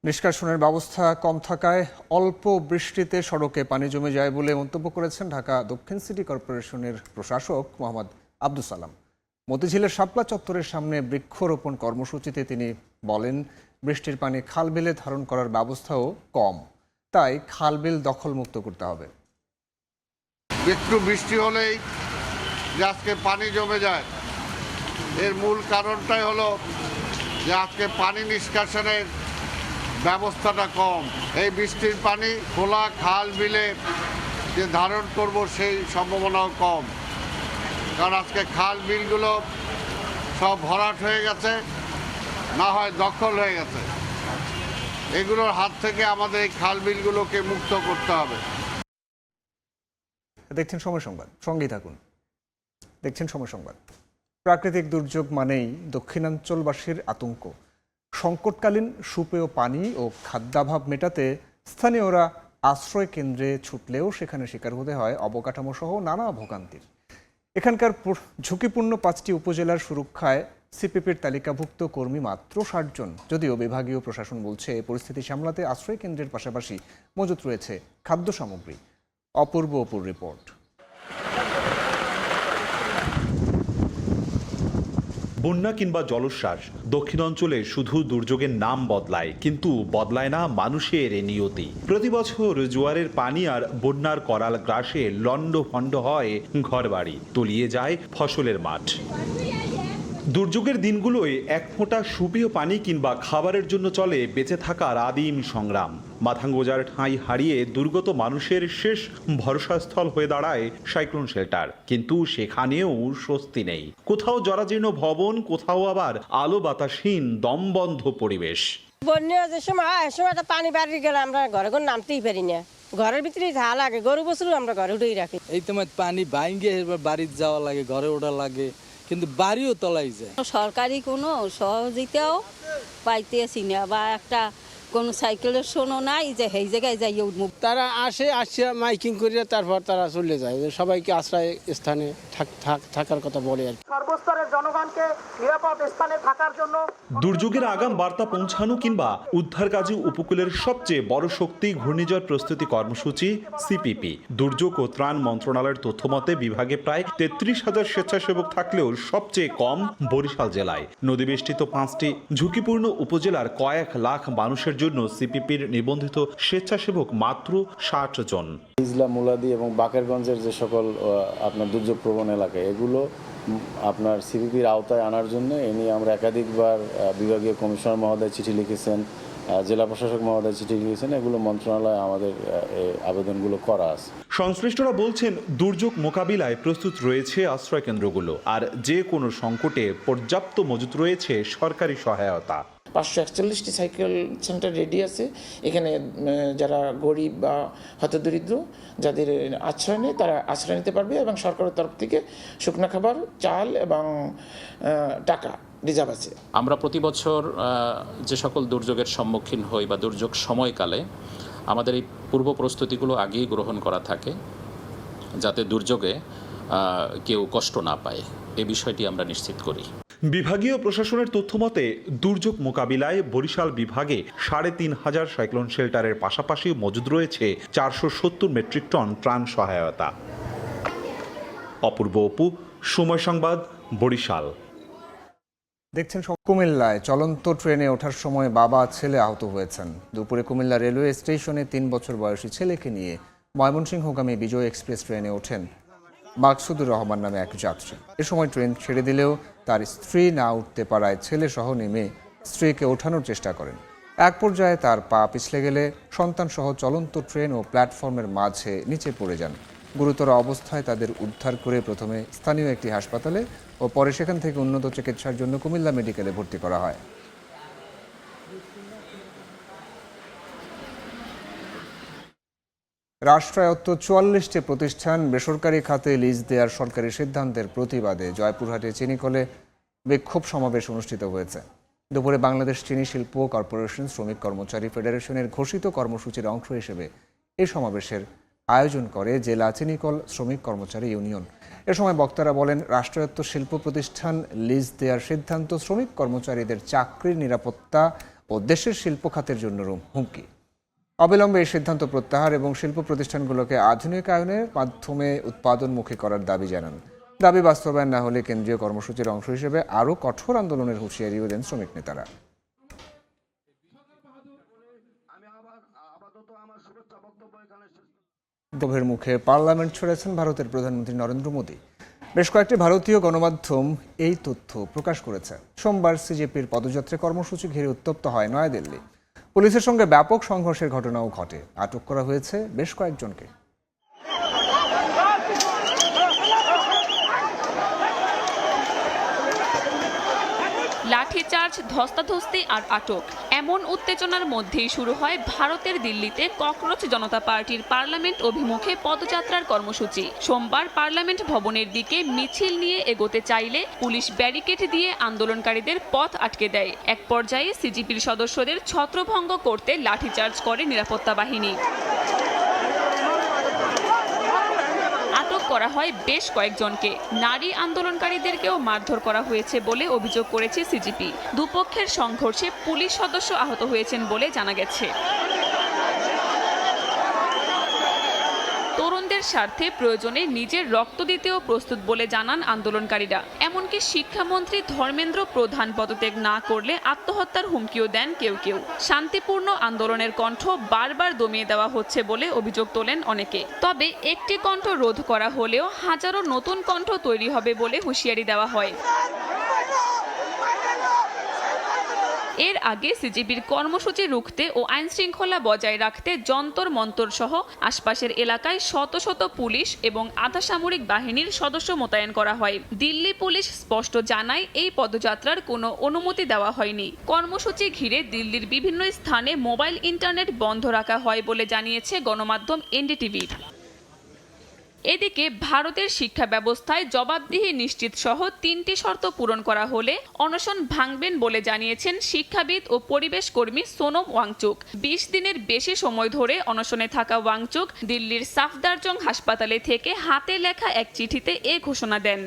নিষ্কাশনের ব্যবস্থা কম থাকায় অল্প বৃষ্টিতে সড়কে পানি জমে যায় বলে মন্তব্য করেছেন ঢাকা দক্ষিণ সিটি কর্পোরেশনের প্রশাসক মোহাম্মদ আব্দুল সালাম। মতিঝিলের শাপলা চত্বরের সামনে বৃক্ষরোপণ কর্মসূচিতে তিনি বলেন, বৃষ্টির পানি খালবিলে ধারণ করার ব্যবস্থাও কম, তাই খালবিল দখলমুক্ত করতে হবে। একটু বৃষ্টি হলেই যে আজকে পানি জমে যায়, এর মূল কারণটাই হলো যে আজকে পানি নিষ্কাশনের ব্যবস্থাটা কম। এই বৃষ্টির পানি খোলা খাল বিলে যে ধারণ করব সেই সম্ভাবনাও কম, কারণ আজকে খাল বিলগুলো সব ভরাট হয়ে গেছে, না হয় দখল হয়ে গেছে। এগুলোর হাত থেকে আমাদের এই খাল বিলগুলোকে মুক্ত করতে হবে। দেখছেন সময় সংবাদ, সঙ্গেই থাকুন। দেখছেন সময় সংবাদ। প্রাকৃতিক দুর্যোগ মানেই দক্ষিণাঞ্চলবাসীর আতঙ্ক। সংকটকালীন সুপেয় পানি ও খাদ্যাভাব মেটাতে স্থানীয়রা আশ্রয় কেন্দ্রে ছুটলেও সেখানে শিকার হতে হয় অবকাঠামো সহ নানা ভোগান্তির। এখানকার ঝুঁকিপূর্ণ 5টি উপজেলার সুরক্ষায় সিপিপির তালিকাভুক্ত কর্মী মাত্র 60 জন। যদিও বিভাগীয় প্রশাসন বলছে এই পরিস্থিতি সামলাতে আশ্রয় কেন্দ্রের পাশাপাশি মজুত রয়েছে খাদ্য সামগ্রী। অপূর্ব রিপোর্ট। বন্যা কিংবা জলোচ্ছ্বাস, দক্ষিণাঞ্চলে শুধু দুর্যোগের নাম বদলায়, কিন্তু বদলায় না মানুষের নিয়তি। প্রতি বছর জোয়ারের পানি আর বন্যার করাল গ্রাসে লন্ডভন্ড হয় ঘরবাড়ি, তলিয়ে যায় ফসলের মাঠ। দুর্যোগের দিনগুলোয় এক ফোঁটা সুপেয় পানি কিংবা খাবারের জন্য চলে বেঁচে থাকার আদিম সংগ্রাম। মাথা গোঁজার ঠাঁই হারিয়ে দুর্গত মানুষের শেষ ভরসাস্থল হয়ে দাঁড়ায় সাইক্লোন শেল্টার, কিন্তু সেখানেও স্বস্তি নেই। কোথাও জরাজীর্ণ ভবন, কোথাও আবার আলো বাতাসহীন দমবন্ধ পরিবেশ। বন্যা যে সময় পানি বাড়ি গেলে আমরা ঘরে ঘর নামতেই পারি না, ঘরের ভিতরে ঝা লাগে, গরু বছর আমরা ঘরে উঠেই রাখি। এই তোমার পানি বাইঙ্গে বাড়িতে যাওয়া লাগে, ঘরে ওঠা লাগে, কিন্তু বাড়িও তলাই যায়। সরকারি কোনো সহযোগিতাও পাইতেছি না, বা একটা কোনো সাইকেলের শোনো নাই যে এই জায়গায় যাই উঠবো। তারা আসিয়া মাইকিং করিয়া তারপর তারা চলে যায়, সবাইকে আশ্রয় স্থানে থাকার কথা বলে আর কি। সর্বস্তরের জনগণকে নিরাপদ স্থানে থাকার জন্য দুর্যোগের আগাম বার্তা পৌঁছানো কিংবা উদ্ধার কাজে উপকূলের সবচেয়ে বড় শক্তি ঘূর্ণিঝড় প্রস্তুতি কর্মসূচি সিপিপি। দুর্যোগ ও ত্রাণ মন্ত্রণালয়ের তথ্যমতে বিভাগে প্রায় 33,000 স্বেচ্ছাসেবক থাকলেও সবচেয়ে কম বরিশাল জেলায়। নদীবেষ্টিত 5টি ঝুঁকিপূর্ণ উপজেলার কয়েক লাখ মানুষের জন্য সিপিপির নিবন্ধিত স্বেচ্ছাসেবক মাত্র 60 জন। ইজলা, মুলাদি এবং বাকেরগঞ্জের যে সকল আপনার দুর্যোগ প্রবণ এলাকা, এগুলো আপনার সিপিপির আওতায় আনার জন্য এ নিয়ে আমরা একাধিকবার বিভাগীয় কমিশনার মহোদয় চিঠি লিখেছেন, জেলা প্রশাসক মহোদয় চিঠি লিখেছেন। এগুলো মন্ত্রণালয়ে আমাদের আবেদনগুলো করা আছে। সংশ্লিষ্টরা বলছেন, দুর্যোগ মোকাবিলায় প্রস্তুত রয়েছে আশ্রয় কেন্দ্রগুলো, আর যে কোনো সংকটে পর্যাপ্ত মজুত রয়েছে সরকারি সহায়তা। 541টি সাইকেল সেন্টার রেডি আছে। এখানে যারা গরিব বা হতদরিদ্র যাদের আশ্রয় নেই তারা আশ্রয় নিতে পারবে, এবং সরকারের তরফ থেকে শুকনো খাবার, চাল এবং টাকা রিজার্ভ আছে। আমরা প্রতি বছর যে সকল দুর্যোগের সম্মুখীন হই বা দুর্যোগ সময়কালে আমাদের এই পূর্ব প্রস্তুতিগুলো আগেই গ্রহণ করা থাকে, যাতে দুর্যোগে কেউ কষ্ট না পায়, এই বিষয়টি আমরা নিশ্চিত করি। বিভাগীয় প্রশাসনের তথ্যমতে দুর্যোগ মোকাবিলায় বরিশাল বিভাগে 3,500 সাইক্লোন শেল্টারের পাশাপাশি মজুদ রয়েছে 470 মেট্রিক টন ত্রাণ সহায়তা। অপূর্ব অপু, সময় সংবাদ, বরিশাল। দেখছেন কুমিল্লায় চলন্ত ট্রেনে ওঠার সময় বাবা ছেলে আহত হয়েছেন। দুপুরে কুমিল্লা রেলওয়ে স্টেশনে 3 বছর বয়সী ছেলেকে নিয়ে ময়মনসিংহগামী বিজয় এক্সপ্রেস ট্রেনে ওঠেন মাকসুদুর রহমান নামে এক যাত্রী। এ সময় ট্রেন ছেড়ে দিলেও তার স্ত্রী না উঠতে পারায় ছেলে সহ নেমে স্ত্রীকে ওঠানোর চেষ্টা করেন। এক পর্যায়ে তার পা পিছলে গেলে সন্তানসহ চলন্ত ট্রেন ও প্ল্যাটফর্মের মাঝে নিচে পড়ে যান। গুরুতর অবস্থায় তাদের উদ্ধার করে প্রথমে স্থানীয় একটি হাসপাতালে ও পরে সেখান থেকে উন্নত চিকিৎসার জন্য কুমিল্লা মেডিকেলে ভর্তি করা হয়। রাষ্ট্রায়ত্ত 44টি প্রতিষ্ঠান বেসরকারি খাতে লিজ দেওয়ার সরকারি সিদ্ধান্তের প্রতিবাদে জয়পুরহাটে চিনিকলে বিক্ষোভ সমাবেশ অনুষ্ঠিত হয়েছে। দুপুরে বাংলাদেশ চিনি শিল্প কর্পোরেশন শ্রমিক কর্মচারী ফেডারেশনের ঘোষিত কর্মসূচির অংশ হিসেবে এই সমাবেশের আয়োজন করে জেলা চিনিকল শ্রমিক কর্মচারী ইউনিয়ন। এ সময় বক্তারা বলেন, রাষ্ট্রায়ত্ত শিল্প প্রতিষ্ঠান লিজ দেওয়ার সিদ্ধান্ত শ্রমিক কর্মচারীদের চাকরির নিরাপত্তা ও দেশের শিল্প খাতের জন্য হুমকি। অবিলম্বে এই সিদ্ধান্ত প্রত্যাহার এবং শিল্প প্রতিষ্ঠানগুলোকে আধুনিকায়নের মাধ্যমে উৎপাদনমুখী করার দাবি জানান। দাবি বাস্তবায়ন না হলে কেন্দ্রীয় কর্মসূচির অংশ হিসেবে আরও কঠোর আন্দোলনের হুঁশিয়ারিও দেন শ্রমিক নেতারা। ক্ষোভের মুখে পার্লামেন্ট ছেড়েছেন ভারতের প্রধানমন্ত্রী নরেন্দ্র মোদী। বেশ কয়েকটি ভারতীয় গণমাধ্যম এই তথ্য প্রকাশ করেছে। সোমবার সিজেপির পদযাত্রা কর্মসূচি ঘিরে উত্তপ্ত হয় নয়াদিল্লি। পুলিশের সঙ্গে ব্যাপক সংঘর্ষের ঘটনাও ঘটে। আটক করা হয়েছে বেশ কয়েকজনকে। লাঠিচার্জ, ধস্তাধস্তি আর আটক, এমন উত্তেজনার মধ্যেই শুরু হয় ভারতের দিল্লিতে ককরোচ জনতা পার্টির পার্লামেন্ট অভিমুখে পদযাত্রার কর্মসূচি। সোমবার পার্লামেন্ট ভবনের দিকে মিছিল নিয়ে এগোতে চাইলে পুলিশ ব্যারিকেড দিয়ে আন্দোলনকারীদের পথ আটকে দেয়। এক পর্যায়ে সিজিপির সদস্যদের ছত্রভঙ্গ করতে লাঠিচার্জ করে নিরাপত্তা বাহিনী। আটক করা হয় বেশ কয়েকজনকে। নারী আন্দোলনকারীদেরকেও মারধর করা হয়েছে বলে অভিযোগ করেছে সিজিপি। দুপক্ষের সংঘর্ষে পুলিশ সদস্য আহত হয়েছেন বলে জানা গেছে। তরুণদের স্বার্থে প্রয়োজনে নিজের রক্ত দিতেও প্রস্তুত বলে জানান আন্দোলনকারীরা। এমনকি শিক্ষামন্ত্রী ধর্মেন্দ্র প্রধান পদত্যাগ না করলে আত্মহত্যার হুমকিও দেন কেউ কেউ। শান্তিপূর্ণ আন্দোলনের কণ্ঠ বারবার দমিয়ে দেওয়া হচ্ছে বলে অভিযোগ তোলেন অনেকে। তবে একটি কণ্ঠ রোধ করা হলেও হাজারো নতুন কণ্ঠ তৈরি হবে বলে হুঁশিয়ারি দেওয়া হয়। এর আগে সিজিবির কর্মসূচি রুখতে ও আইন শৃঙ্খলা বজায় রাখতে যন্তর মন্তর সহ আশপাশের এলাকায় শত শত পুলিশ এবং আধা সামরিক বাহিনীর সদস্য মোতায়েন করা হয়। দিল্লি পুলিশ স্পষ্ট জানায়, এই পদযাত্রার কোনো অনুমতি দেওয়া হয়নি। কর্মসূচি ঘিরে দিল্লির বিভিন্ন স্থানে মোবাইল ইন্টারনেট বন্ধ রাখা হয় বলে জানিয়েছে গণমাধ্যম এনডিটিভি। এদিকে ভারতের শিক্ষা ব্যবস্থায় জবাবদিহি নিশ্চিত সহ 3টি শর্ত পূরণ করা হলে অনশন ভাঙবেন বলে জানিয়েছেন শিক্ষাবিদ ও পরিবেশ কর্মী সোনম ওয়াংচুক। 20 দিনের বেশি সময় ধরে অনশনে থাকা ওয়াংচুক দিল্লির সাফদারজং হাসপাতালে থেকে হাতে লেখা এক চিঠিতে এ ঘোষণা দেন।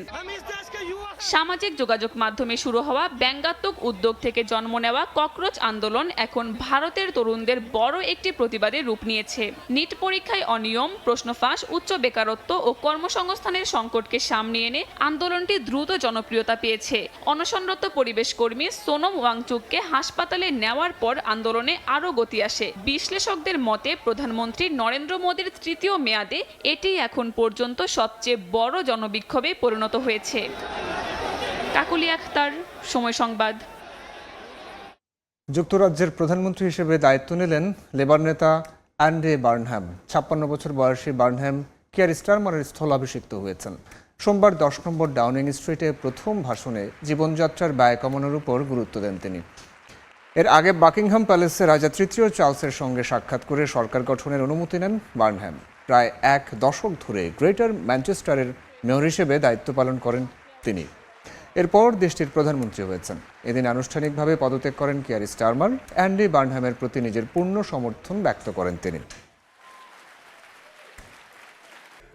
সামাজিক যোগাযোগ মাধ্যমে শুরু হওয়া ব্যঙ্গাত্মক উদ্যোগ থেকে জন্ম নেওয়া ককরোচ আন্দোলন এখন ভারতের তরুণদের বড় একটি প্রতিবাদে রূপ নিয়েছে। নিট পরীক্ষায় অনিয়ম, প্রশ্ন ফাঁস, উচ্চ বেকারত্ব ও কর্মসংস্থানের সংকটকে সামনে এনে আন্দোলনটি দ্রুত জনপ্রিয়তা পেয়েছে। অনশনরত পরিবেশ কর্মী সোনম ওয়াংচুককে হাসপাতালে নেওয়ার পর আন্দোলনে আরও গতি আসে। বিশ্লেষকদের মতে প্রধানমন্ত্রী নরেন্দ্র মোদীর 3য় মেয়াদে এটি এখন পর্যন্ত সবচেয়ে বড় জনবিক্ষোভে পরিণত হয়েছে। কাকুলি আখতার, সময় সংবাদ। যুক্তরাজ্যের প্রধানমন্ত্রী হিসেবে দায়িত্ব নিলেন লেবার নেতা অ্যান্ডি বার্নহ্যাম। 56 বছর বয়সী বার্নহ্যাম কিয়ার স্টারমারের স্থলাভিষিক্ত হয়েছেন। সোমবার 10 নম্বর ডাউনিং স্ট্রিটে প্রথম ভাষণে জীবনযাত্রার ব্যয় কমানোর উপর গুরুত্ব দেন তিনি। এর আগে বাকিংহাম প্যালেসে রাজা 3য় চার্লসের সঙ্গে সাক্ষাৎ করে সরকার গঠনের অনুমতি নেন বার্নহ্যাম। প্রায় 1 দশক ধরে গ্রেটার ম্যানচেস্টারের মেয়র হিসেবে দায়িত্ব পালন করেন তিনি। এরপর দেশটির প্রধানমন্ত্রী হয়েছেন। এদিন আনুষ্ঠানিকভাবে পদত্যাগ করেন কিয়ার স্টারমার। অ্যান্ডি বার্নহ্যামের প্রতি নিজের পূর্ণ সমর্থন ব্যক্ত করেন তিনি।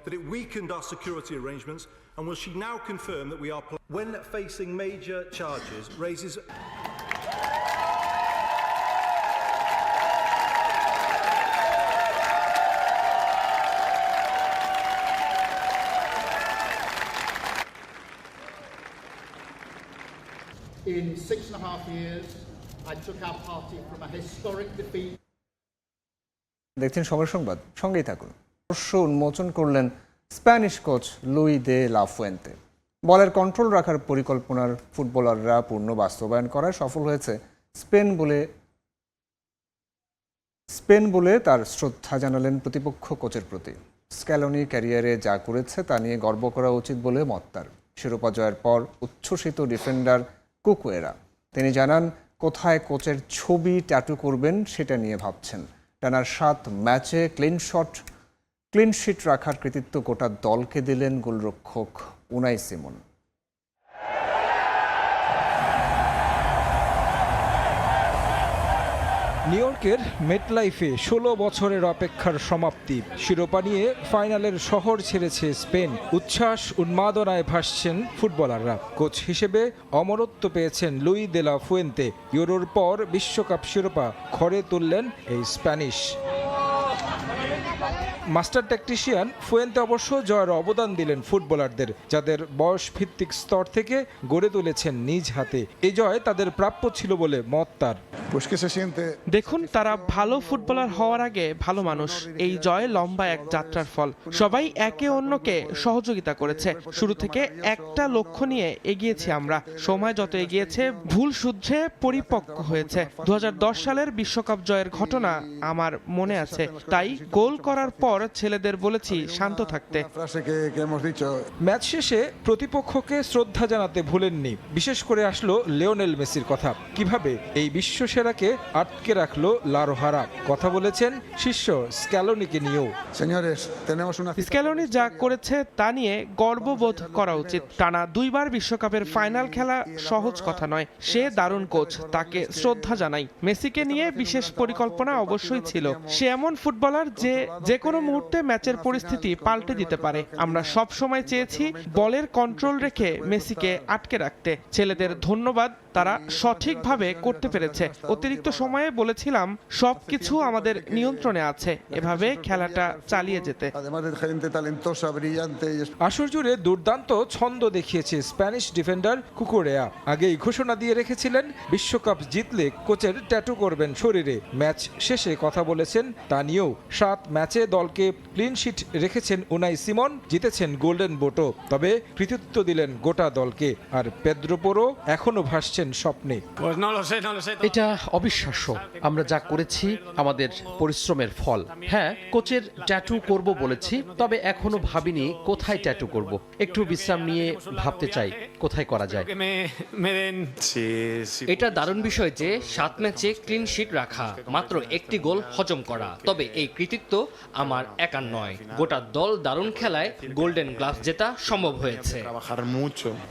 That it weakened our security arrangements, and will she now confirm that we are when facing major charges raises দেখছেন সময় সংবাদ, সঙ্গেই থাকুন। রহস্য উন্মোচন করলেন স্প্যানিশ কোচ লুই দে লা ফুয়েন্তে। বলের কন্ট্রোল রাখার পরিকল্পনার ফুটবলাররা পূর্ণ বাস্তবায়ন করায় সফল হয়েছে স্পেন বলে তার শ্রদ্ধা জানালেন প্রতিপক্ষ কোচের প্রতি। স্ক্যালোনি ক্যারিয়ারে যা করেছে তা নিয়ে গর্ব করা উচিত বলে মত তার। শিরোপা জয়ের পর উচ্ছ্বসিত ডিফেন্ডার কুকুয়েরা। তিনি জানান, কোথায় কোচের ছবি ট্যাটু করবেন সেটা নিয়ে ভাবছেন। টানার 7 ম্যাচে ক্লিনশিট রাখার কৃতিত্ব গোটা দলকে দিলেন গোলরক্ষক উনাই সিমন। নিউ ইয়র্কের মেটলাইফে 16 বছরের অপেক্ষার সমাপ্তি। শিরোপা নিয়ে ফাইনালের শহর ছেড়েছে স্পেন। উচ্ছ্বাস উন্মাদনায় ভাসছেন ফুটবলাররা। কোচ হিসেবে অমরত্ব পেয়েছেন লুই দে লা ফুয়েন্তে। ইউরোর পর বিশ্বকাপ শিরোপা ঘরে তুললেন এই স্প্যানিশ মাস্টার ট্যাকটিশিয়ান ফুয়েন্তে অবশ্য জয়ের অবদান দিলেন ফুটবলারদের, যাদের বয়স ভিত্তিক স্তর থেকে গড়ে তুলেছেন নিজ হাতে। এই জয় তাদের প্রাপ্য ছিল বলে মত তার। দেখুন, তারা ভালো ফুটবলার হওয়ার আগে ভালো মানুষ। এই জয় লম্বা এক যাত্রার ফল। সবাই একে অন্যকে সহযোগিতা করেছে। শুরু থেকে একটা লক্ষ্য নিয়ে এগিয়েছি আমরা। সময় যত এগিয়েছে ভুল শুধরে পরিপক্ক হয়েছে। 2010 সালের বিশ্বকাপ জয়ের ঘটনা আমার মনে আছে। তাই গোল করার পর ছেলেদের বলেছি শান্ত থাকতে। ম্যাচ শেষে প্রতিপক্ষকে শ্রদ্ধা জানাতে ভুলেননি। বিশেষ করে আসলো লিওনেল মেসির কথা। কিভাবে এই বিশ্বসেরাকে আটকে রাখলো লা রোহারা। কথা বলেছেন শিষ্য স্ক্যালোনিকে নিয়েও। স্ক্যালোনি যা করেছে তা নিয়ে গর্ববোধ করা উচিত। টানা 2 বার বিশ্বকাপের ফাইনাল খেলা সহজ কথা নয়। সে দারুণ কোচ, তাকে শ্রদ্ধা জানাই। মেসিকে নিয়ে বিশেষ পরিকল্পনা অবশ্যই ছিল। সে এমন ফুটবলার যে কোনো মুহূর্তে ম্যাচের পরিস্থিতি পাল্টে দিতে পারে। আমরা সব সময় চেয়েছি বলের কন্ট্রোল রেখে মেসিকে আটকে রাখতে। ছেলেদের ধন্যবাদ, তারা সঠিকভাবে করতে পেরেছে। অতিরিক্ত সময়ে বলেছিলাম সবকিছু আমাদের নিয়ন্ত্রণে আছে, এভাবে খেলাটা চালিয়ে যেতে। আসর জুড়ে দুর্দান্ত ছন্দ দেখিয়েছে স্প্যানিশ ডিফেন্ডার কুকুরেয়া। আগেই ঘোষণা দিয়ে রেখেছিলেন বিশ্বকাপ জিতলে কোচের ট্যাটু করবেন শরীরে। ম্যাচ শেষে কথা বলেছেন তা নিয়েও। 7 ম্যাচে দলকে ক্লিনশিট রেখেছেন উনাই সিমন, জিতেছেন গোল্ডেন বুটও। তবে কৃতিত্ব দিলেন গোটা দলকে। আর পেদ্রো পোরো এখনো ভাসছেন স্বপ্নে। এটা অবিশ্বাস্য। আমরা যা করেছি আমাদের পরিশ্রমের ফল। হ্যাঁ, কোচের ট্যাটু করব বলেছি, তবে এখনো ভাবিনি কোথায় ট্যাটু করব। একটু বিশ্রাম নিয়ে ভাবতে চাই কোথায় করা যায়। এটা দারুণ বিষয় যে 7 ম্যাচে ক্লিন শিট রাখা, মাত্র একটি গোল হজম করা। তবে এই কৃতিত্ব আমার একার নয়, গোটা দল দারুণ খেলায় গোল্ডেন গ্লাভস জেতা সম্ভব হয়েছে।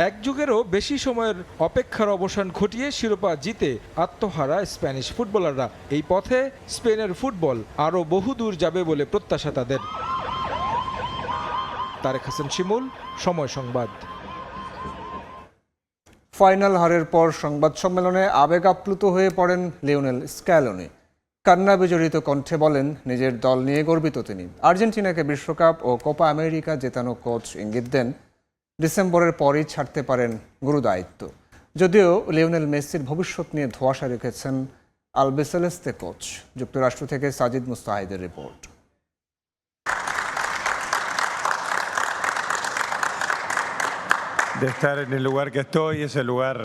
এক যুগেরও বেশি সময়ের অপেক্ষার অবসান ঘটিয়ে শিরোপা জিতে আত্মহারা স্প্যানিশ ফুটবলাররা। এই পথে স্পেনের ফুটবল আরও বহুদূর যাবে বলে প্রত্যাশা তাদের। তারেক হাসান শিমুল, সময় সংবাদ। ফাইনাল হারের পর সংবাদ সম্মেলনে আবেগ আপ্লুত হয়ে পড়েন লিওনেল স্ক্যালোনি। কান্না বিজড়িত কণ্ঠে বলেন, নিজের দল নিয়ে গর্বিত তিনি। আর্জেন্টিনাকে বিশ্বকাপ ও কোপা আমেরিকা জেতানো কোচ ইঙ্গিত দেন ডিসেম্বরের পরই ছাড়তে পারেন গুরু দায়িত্ব। যদিও লিওনেল মেসির ভবিষ্যৎ নিয়ে ধোঁয়াশা রেখেছেন আলবিসেলেস্তে কোচ। যুক্তরাষ্ট্র থেকে সাজিদ মুস্তাহিদের report. De estar en el lugar que estoy, ese lugar.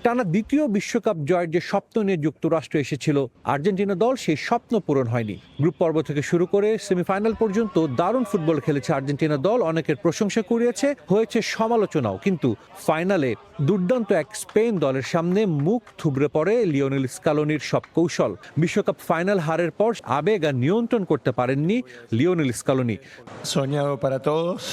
টানা দ্বিতীয় বিশ্বকাপ জয়ের যে স্বপ্ন নিয়ে যুক্তরাষ্ট্র এসেছিল আর্জেন্টিনা দল, সেই স্বপ্ন পূরণ হয়নি। গ্রুপ পর্ব থেকে শুরু করে সেমিফাইনাল পর্যন্ত দারুণ ফুটবল খেলেছে আর্জেন্টিনা দল। অনেকের প্রশংসা কুড়িয়েছে, হয়েছে সমালোচনাও। কিন্তু ফাইনালে দুর্দান্ত এক স্পেন দলের সামনে মুখ থুবড়ে পড়ে লিওনেল স্ক্যালোনির সব কৌশল। বিশ্বকাপ ফাইনাল হারের পর আবেগ আর নিয়ন্ত্রণ করতে পারেননি Lionel Scaloni. Soñado para todos.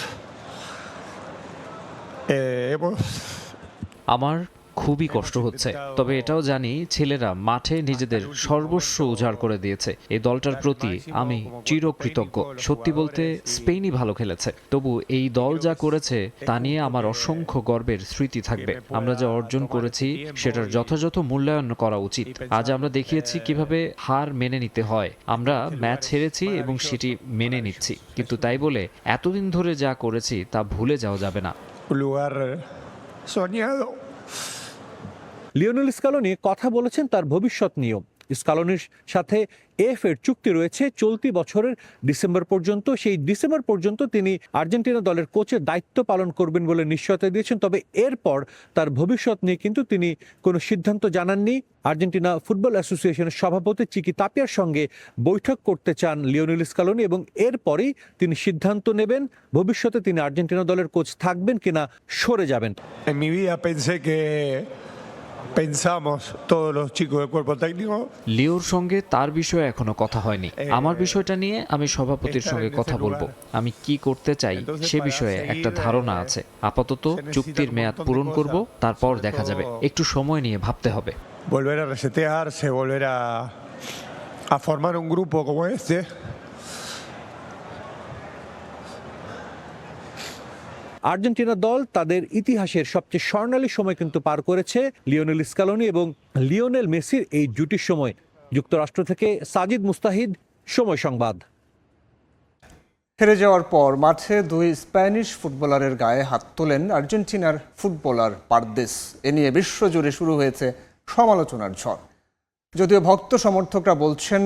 আমার খুবই কষ্ট হচ্ছে, তবে এটাও জানি ছেলেরা মাঠে নিজেদের সর্বস্ব উজাড় করে দিয়েছে। এই দলটার প্রতি আমি চিরকৃতজ্ঞ। সত্যি বলতে স্পেনই ভালো খেলেছে, তবু এই দল যা করেছে তা নিয়ে আমার অসংখ্য গর্বের স্মৃতি থাকবে। আমরা যা অর্জন করেছি সেটার যথাযথ মূল্যায়ন করা উচিত। আজ আমরা দেখিয়েছি কিভাবে হার মেনে নিতে হয়। আমরা ম্যাচ হেরেছি এবং সেটি মেনে নিচ্ছি, কিন্তু তাই বলে এতদিন ধরে যা করেছি তা ভুলে যাওয়া যাবে না। soñado. লিওনেল স্কালোনি কথা বলেছেন তার ভবিষ্যৎ নিয়েও। স্কালোনির সাথে এফ এর চুক্তি রয়েছে চলতি বছরের ডিসেম্বর পর্যন্ত। সেই ডিসেম্বর পর্যন্ত তিনি আর্জেন্টিনা দলের কোচের দায়িত্ব পালন করবেন বলে নিশ্চয়তা দিয়েছেন। তবে এরপর তার ভবিষ্যৎ নিয়ে কিন্তু তিনি কোনো সিদ্ধান্ত জানাননি। আর্জেন্টিনা ফুটবল অ্যাসোসিয়েশনের সভাপতি চিকি তাপিয়ার সঙ্গে বৈঠক করতে চান লিওনেল স্কালোনি এবং eরপরই তিনি সিদ্ধান্ত নেবেন ভবিষ্যতে তিনি আর্জেন্টিনা দলের কোচ থাকবেন কিনা সরে যাবেন। En mi vida pensé que pensamos todos los chicos del cuerpo técnico. লিওর সঙ্গে তার বিষয়ে এখনো কথা হয়নি। আমার বিষয়টা নিয়ে আমি সভাপতির সঙ্গে কথা বলবো। আমি কি করতে চাই সে বিষয়ে একটা ধারণা আছে। আপাতত চুক্তির মেয়াদ পূরণ করব, তারপর দেখা যাবে। একটু সময় নিয়ে ভাবতে হবে। Volver a resetearse, volver a formar un grupo como este. Argentina দল তাদের ইতিহাসের সবচেয়ে স্বর্ণালী সময় কিন্তু পার করেছে লিওনেল স্কালোনি এবং লিওনেল মেসির এই জুটির সময়। যুক্তরাষ্ট্র থেকে সাজিদ মুস্তাহিদ, সময় সংবাদ। হেরে যাওয়ার পর মাঠে দুই স্প্যানিশ ফুটবলারের গায়ে হাত তোলেন আর্জেন্টিনার ফুটবলার পারদেস। এ নিয়ে বিশ্বজুড়ে শুরু হয়েছে সমালোচনার ঝড়। যদিও ভক্ত সমর্থকরা বলছেন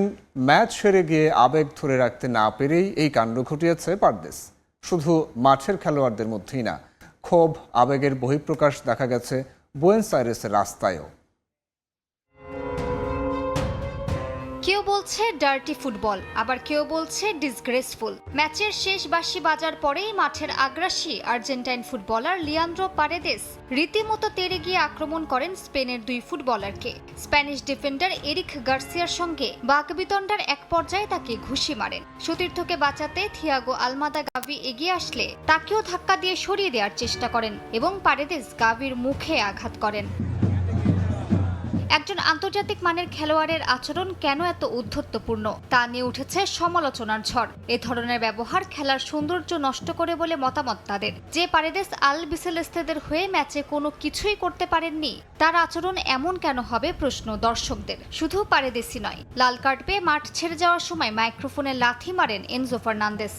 ম্যাচ হেরে গিয়ে আবেগ ধরে রাখতে না পেরেই এই কাণ্ড ঘটিয়েছে পারদেস। শুধু মাঠের খেলোয়াড়দের মধ্যেই না, ক্ষোভ আবেগের বহিঃপ্রকাশ দেখা গেছে বুয়েন্স আইরেসের রাস্তায়ও। কেউ বলছে ডার্টি ফুটবল, আবার কেউ বলছে ডিসগ্রেসফুল। ম্যাচের শেষ বাঁশি বাজার পরেই মাঠের আগ্রাসী আর্জেন্টাইন ফুটবলার লিয়ান্দ্রো পারেদেস রীতিমতো তেড়ে গিয়ে আক্রমণ করেন স্পেনের দুই ফুটবলারকে। স্প্যানিশ ডিফেন্ডার এরিক গার্সিয়ার সঙ্গে বাকবিতণ্ডার এক পর্যায়ে তাকে ঘুষি মারেন। সতীর্থকে বাঁচাতে থিয়াগো আলমাদা গাভি এগিয়ে আসলে তাকেও ধাক্কা দিয়ে সরিয়ে দেওয়ার চেষ্টা করেন এবং পারেদেস গাভির মুখে আঘাত করেন। একজন আন্তর্জাতিক মানের খেলোয়াড়ের আচরণ কেন এত উদ্ধত্তপূর্ণ তা নিয়ে উঠেছে সমালোচনার ঝড়। এ ধরনের ব্যবহার খেলার সৌন্দর্য নষ্ট করে বলে মতামত তাদের। যে পারেদেস আলবিসেলেস্তেদের হয়ে ম্যাচে কোনো কিছুই করতে পারেননি, তার আচরণ এমন কেন হবে প্রশ্ন দর্শকদের। শুধু পারেদেসই নয়, লাল কার্ড পেয়ে মাঠ ছেড়ে যাওয়ার সময় মাইক্রোফোনে লাথি মারেন এনজো ফার্নান্দেস।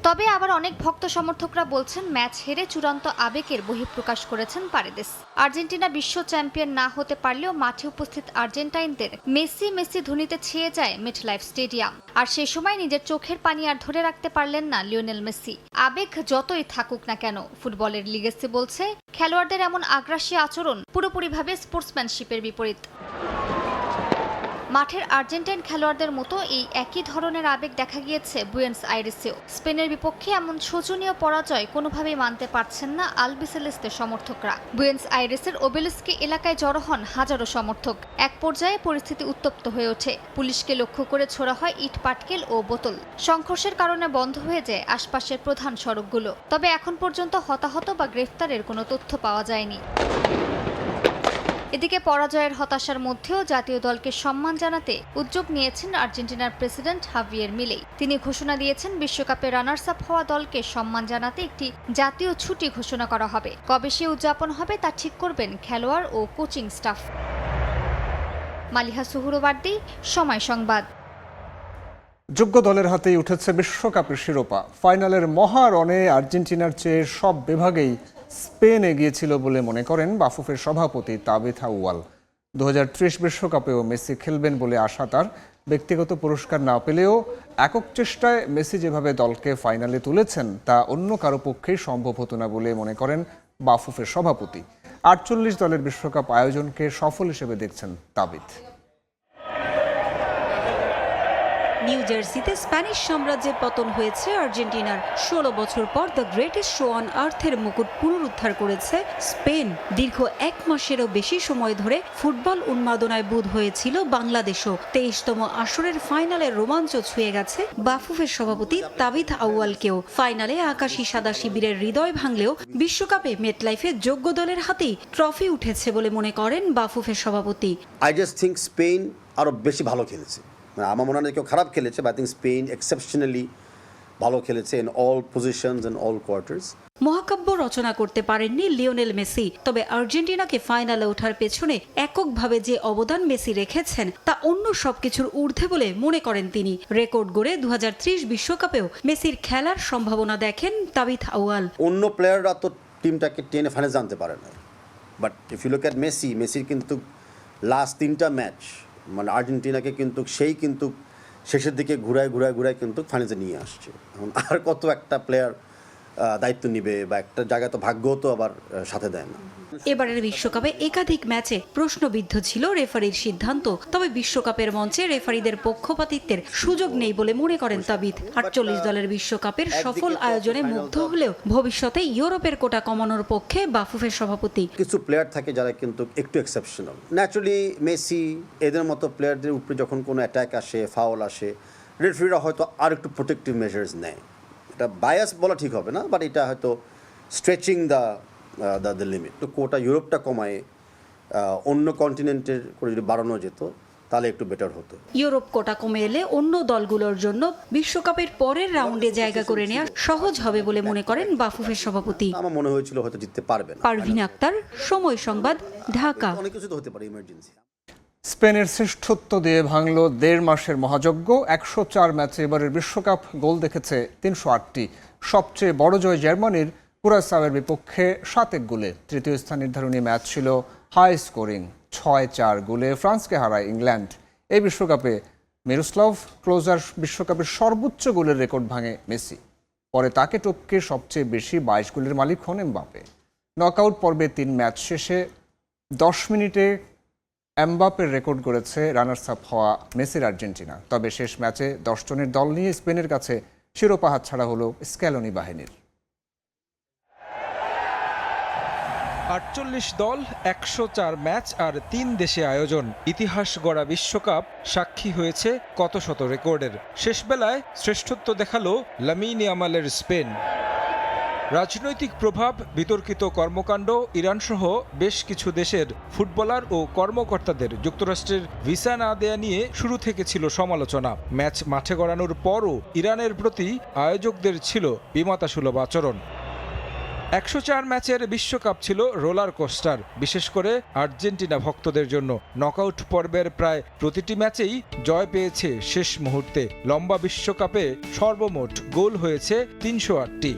তবে আবার অনেক ভক্ত সমর্থকরা বলছেন ম্যাচ হেরে চূড়ান্ত আবেগের বহিঃপ্রকাশ করেছেন পারেদেস। আর্জেন্টিনা বিশ্ব চ্যাম্পিয়ন না হতে পারলেও মাঠে উপস্থিত আর্জেন্টাইনদের মেসি মেসি ধ্বনিতে ছেয়ে যায় মেটলাইফ স্টেডিয়াম। আর সে সময় নিজের চোখের পানি আর ধরে রাখতে পারলেন না লিওনেল মেসি। আবেগ যতই থাকুক না কেন, ফুটবলের লিগেসি বলছে খেলোয়াড়দের এমন আগ্রাসী আচরণ পুরোপুরিভাবে স্পোর্টসম্যানশিপের বিপরীত। মাঠের আর্জেন্টাইন খেলোয়াড়দের মতো এই একই ধরনের আবেগ দেখা গিয়েছে বুয়েন্স আইরেসেও। স্পেনের বিপক্ষে এমন শোচনীয় পরাজয় কোনোভাবেই মানতে পারছেন না আলবিসেলেস্তে সমর্থকরা। বুয়েন্স আইরেসের ওবেলিস্কি এলাকায় জড়ো হন হাজারো সমর্থক। এক পর্যায়ে পরিস্থিতি উত্তপ্ত হয়ে ওঠে। পুলিশকে লক্ষ্য করে ছোড়া হয় ইট পাটকেল ও বোতল। সংঘর্ষের কারণে বন্ধ হয়ে যায় আশপাশের প্রধান সড়কগুলো। তবে এখন পর্যন্ত হতাহত বা গ্রেফতারের কোনো তথ্য পাওয়া যায়নি। এদিকে পরাজয়ের হতাশার মধ্যেও জাতীয় দলকে সম্মান জানাতে উদ্যোগ নিয়েছেন আর্জেন্টিনার প্রেসিডেন্ট হাভিয়ের মিলেই। তিনি ঘোষণা দিয়েছেন বিশ্বকাপে রানার্স আপ হওয়া দলকে সম্মান জানাতে একটি জাতীয় ছুটি ঘোষণা করা হবে। কবে সে উদযাপন হবে তা ঠিক করবেন খেলোয়াড় ও কোচিং স্টাফ। মালিহা সুহুরবার্দি, সময় সংবাদ। যোগ্য দলের হাতেই উঠেছে বিশ্বকাপের শিরোপা। ফাইনালের মহারণে আর্জেন্টিনার চেয়ে সব বিভাগেই স্পেন এগিয়েছিল বলে মনে করেন বাফুফের সভাপতি তাবিথ আউয়াল। 2030 বিশ্বকাপেও মেসি খেলবেন বলে আশা তার। ব্যক্তিগত পুরস্কার না পেলেও একক চেষ্টায় মেসি যেভাবে দলকে ফাইনালে তুলেছেন তা অন্য কারো পক্ষেই সম্ভব হতো না বলে মনে করেন বাফুফের সভাপতি। 48 দলের বিশ্বকাপ আয়োজনকে সফল হিসেবে দেখছেন তাবিথ। নিউ জার্সিতে স্প্যানিশ সাম্রাজ্যের পতন হয়েছে আর্জেন্টিনার। 16 বছর পর দ্য গ্রেটেস্ট শো অন আর্থের মুকুট পুনরুদ্ধার করেছে স্পেন। দীর্ঘ 1 মাসেরও বেশি সময় ধরে ফুটবল উন্মাদনায় বুঁদ হয়েছিল বাংলাদেশও। 23তম আসরের ফাইনালের রোমাঞ্চ ছুঁয়ে গেছে বাফুফের সভাপতি তাবিথ আউয়ালকেও। ফাইনালে আকাশী সাদা শিবিরের হৃদয় ভাঙলেও বিশ্বকাপে মেটলাইফে যোগ্য দলের হাতেই ট্রফি উঠেছে বলে মনে করেন বাফুফের সভাপতি। আই জাস্ট থিঙ্ক স্পেন আরও বেশি ভালো খেলেছে। আমার মনে হয় কেউ খারাপ খেলেছে, but I think Spain exceptionally ভালো খেলেছে in all positions and all quarters. মহাকাব্য রচনা করতে পারেননি লিওনেল মেসি, তবে আর্জেন্টিনাকে ফাইনালে ওঠার পেছনে এককভাবে যে অবদান মেসি রেখেছেন তা অন্য সবকিছুর ঊর্ধ্বে বলে মনে করেন তিনি। রেকর্ড গড়ে 2030 বিশ্বকাপেও মেসির খেলার সম্ভাবনা দেখেন তাবিথ আউয়াল। অন্য প্লেয়াররা তো টিমটাকে টেনে ফাইনালে জানতে পারে না। But if you look at মেসির কিন্তু লাস্ট 3টা ম্যাচ মানে আর্জেন্টিনাকে কিন্তু সেই কিন্তু শেষের দিকে ঘুরায় কিন্তু ফাইনালে নিয়ে আসছে। এখন আর কত একটা প্লেয়ার দায়িত্ব নিবে বা একটা জায়গায় তো ভাগ্য তো আবার সাথে দেয় না। এবারের বিশ্বকাপে একাধিক ম্যাচে প্রশ্নবিদ্ধ ছিল রেফারির সিদ্ধান্ত, তবে বিশ্বকাপের মঞ্চে রেফারিদের পক্ষপাতিত্বের সুযোগ নেই বলে মনে করেন তাবিথ। 48 দলের বিশ্বকাপের সফল আয়োজনে মুগ্ধ হলেও ভবিষ্যতে ইউরোপের কোটা কমানোর পক্ষে বাফুফের সভাপতি। কিছু প্লেয়ার থাকে যারা কিন্তু একটু এক্সেপশনাল। ন্যাচুরালি মেসি এদের মতো প্লেয়ারদের উপরে যখন কোনো অ্যাটাক আসে, ফাউল আসে, রেফারিরা হয়তো আর একটু প্রোটেক্টিভ মেজার্স নেয়। এটা বায়াস বলা ঠিক হবে না, বাট এটা হয়তো স্ট্রেচিং দ্য লিমিট। তো কোটা ইউরোপটা কমায় অন্য কন্টিনেন্টের করে যদি বাড়ানো যেত তাহলে একটু বেটার হতো। ইউরোপ কোটা কমে এলে অন্য দলগুলোর জন্য বিশ্বকাপের পরের রাউন্ডে জায়গা করে নেওয়া সহজ হবে বলে মনে করেন বাফুফের সভাপতি। আমার মনে হয়েছিল হয়তো জিততে পারবে না। পারভিন আক্তার, সময় সংবাদ, ঢাকা। অনেক কিছু তো হতে পারে, ইমার্জেন্সি। স্পেনের শ্রেষ্ঠত্ব দিয়ে ভাঙল 1.5 মাসের মহাযজ্ঞ। 104 ম্যাচে এবারের বিশ্বকাপ গোল দেখেছে 308টি। সবচেয়ে বড় জয় জার্মানির কুরাসাওয়ের বিপক্ষে 7-1 গোলে। তৃতীয় স্থান নির্ধারণী ম্যাচ ছিল হাই স্কোরিং। 6-4 গোলে ফ্রান্সকে হারায় ইংল্যান্ড। এই বিশ্বকাপে মিরোস্লাভ ক্লোজার বিশ্বকাপের সর্বোচ্চ গোলের রেকর্ড ভাঙে মেসি। পরে তাকে টপকে সবচেয়ে বেশি 22 গোলের মালিক হন এমবাপে। নকআউট পর্বে 3 ম্যাচ শেষে 10 মিনিটে এমবাপের রেকর্ড গড়েছে রানার্স আপ হওয়া মেসির আর্জেন্টিনা। তবে শেষ ম্যাচে 10 জনের দল নিয়ে স্পেনের কাছে শিরোপা হাতছাড়া হলো স্ক্যালোনি বাহিনীর। 48 দল, 104 ম্যাচ আর 3 দেশে আয়োজন। ইতিহাস গড়া বিশ্বকাপ সাক্ষী হয়েছে কত শত রেকর্ডের। শেষ বেলায় শ্রেষ্ঠত্ব দেখালো লামিন ইয়ামালের স্পেন। রাজনৈতিক প্রভাব, বিতর্কিত কর্মকাণ্ড, ইরানসহ বেশ কিছু দেশের ফুটবলার ও কর্মকর্তাদের যুক্তরাষ্ট্রের ভিসা না দেয়া নিয়ে শুরু থেকে ছিল সমালোচনা। ম্যাচ মাঠে গড়ানোর পরও ইরানের প্রতি আয়োজকদের ছিল বিমাতাসুলভ আচরণ। 104 ম্যাচের বিশ্বকাপ ছিল রোলার কোস্টার, বিশেষ করে আর্জেন্টিনা ভক্তদের জন্য। নকআউট পর্বের প্রায় প্রতিটি ম্যাচেই জয় পেয়েছে শেষ মুহূর্তে। লম্বা বিশ্বকাপে সর্বমোট গোল হয়েছে 308টি।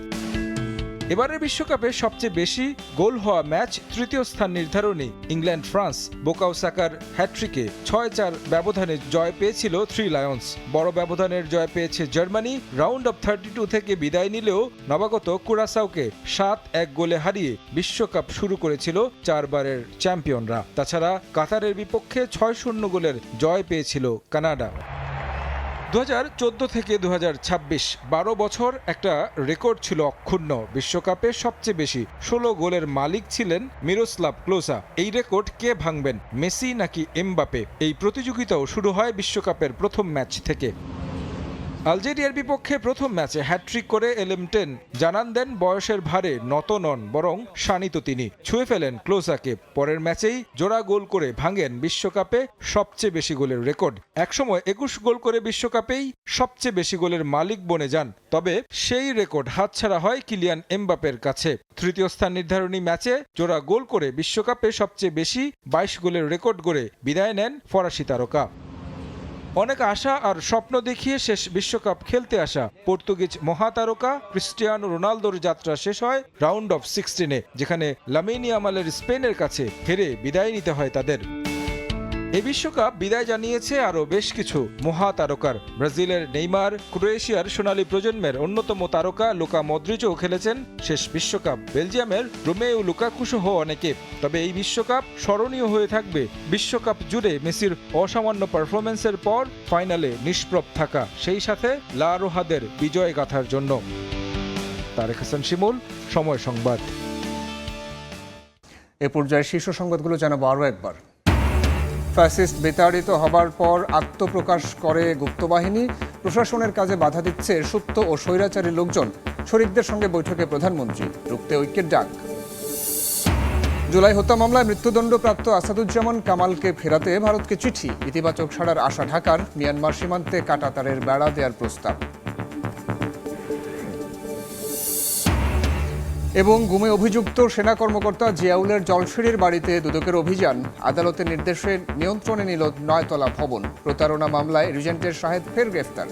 এবারের বিশ্বকাপে সবচেয়ে বেশি গোল হওয়া ম্যাচ তৃতীয় স্থান নির্ধারণী ইংল্যান্ড ফ্রান্স। বুকাও সাকার হ্যাট্রিকে 6-4 ব্যবধানে জয় পেয়েছিল 3 লায়ন্স। বড় ব্যবধানের জয় পেয়েছে জার্মানি। রাউন্ড অফ 32 থেকে বিদায় নিলেও নবাগত কুরাসাওকে 7-1 গোলে হারিয়ে বিশ্বকাপ শুরু করেছিল 4 বারের চ্যাম্পিয়নরা। তাছাড়া কাতারের বিপক্ষে 6-0 গোলের জয় পেয়েছিল কানাডা। 2014 থেকে 2026 12 বছর একটা রেকর্ড ছিল অক্ষুণ্ণ। বিশ্বকাপে সবচেয়ে বেশি 16 গোলের মালিক ছিলেন মিরোস্লাভ ক্লোজা। এই রেকর্ড কে ভাঙবেন, মেসি নাকি এমবাপে? এই প্রতিযোগিতাও শুরু হয় বিশ্বকাপের প্রথম ম্যাচ থেকে। আলজেরিয়ার বিপক্ষে প্রথম ম্যাচে হ্যাট্রিক করে এলেমটেন জানান দেন বয়সের ভারে নত নন, বরং শানিত তিনি। ছুঁয়ে ফেলেন ক্লোজাকে। পরের ম্যাচেই জোড়া গোল করে ভাঙেন বিশ্বকাপে সবচেয়ে বেশি গোলের রেকর্ড। একসময় 21 গোল করে বিশ্বকাপেই সবচেয়ে বেশি গোলের মালিক বনে যান। তবে সেই রেকর্ড হাতছাড়া হয় কিলিয়ান এমবাপের কাছে। তৃতীয় স্থান নির্ধারণী ম্যাচে জোড়া গোল করে বিশ্বকাপে সবচেয়ে বেশি 22 গোলের রেকর্ড গড়ে বিদায় নেন ফরাসি তারকা। অনেক আশা আর স্বপ্ন দেখিয়ে শেষ বিশ্বকাপ খেলতে আসা পর্তুগিজ মহাতারকা ক্রিস্টিয়ানো রোনালদোর যাত্রা শেষ হয় রাউন্ড অফ 16-এ, যেখানে লামিন ইয়ামালের স্পেনের কাছে হেরে বিদায় নিতে হয় তাদের। এই বিশ্বকাপ বিদায় জানিয়েছে আরও বেশ কিছু মহাতারকার। ব্রাজিলের নেইমার, ক্রোয়েশিয়ার সোনালী প্রজন্মের অন্যতম তারকা লুকা মদ্রিচও খেলেছেন শেষ বিশ্বকাপ। বেলজিয়ামের রোমেও লুকাকু সহ অনেকে। তবে এই বিশ্বকাপ স্মরণীয় হয়ে থাকবে বিশ্বকাপ জুড়ে মেসির অসামান্য পারফরমেন্সের পর ফাইনালে নিষ্প্রভ থাকা, সেই সাথে লা রোহাদের বিজয় গাথার জন্য। তারেক হাসান শিমুল, সময় সংবাদ। এ পর্যায়ে শীর্ষ সংবাদগুলো জানাবো আরও একবার। ফ্যাসিস্ট বিতাড়িত হবার পর আত্মপ্রকাশ করে গুপ্তবাহিনী। প্রশাসনের কাজে বাধা দিচ্ছে সুপ্ত ও স্বৈরাচারী লোকজন। শরিকদের সঙ্গে বৈঠকে প্রধানমন্ত্রী, রুখতে ঐক্যের ডাক। জুলাই হত্যা মামলায় মৃত্যুদণ্ডপ্রাপ্ত আসাদুজ্জামান কামালকে ফেরাতে ভারতকে চিঠি। ইতিবাচক সাড়ার আশা ঢাকার। মিয়ানমার সীমান্তে কাঁটাতারের বেড়া দেওয়ার প্রস্তাব। এবং গুমে অভিযুক্ত সেনা কর্মকর্তা জিয়াউলের জলসিঁড়ির বাড়িতে দুদকের অভিযান। আদালতের নির্দেশে নিয়ন্ত্রণে নিল 9তলা ভবন। প্রতারণা মামলায় রিজেন্টের শাহেদ ফের গ্রেফতার।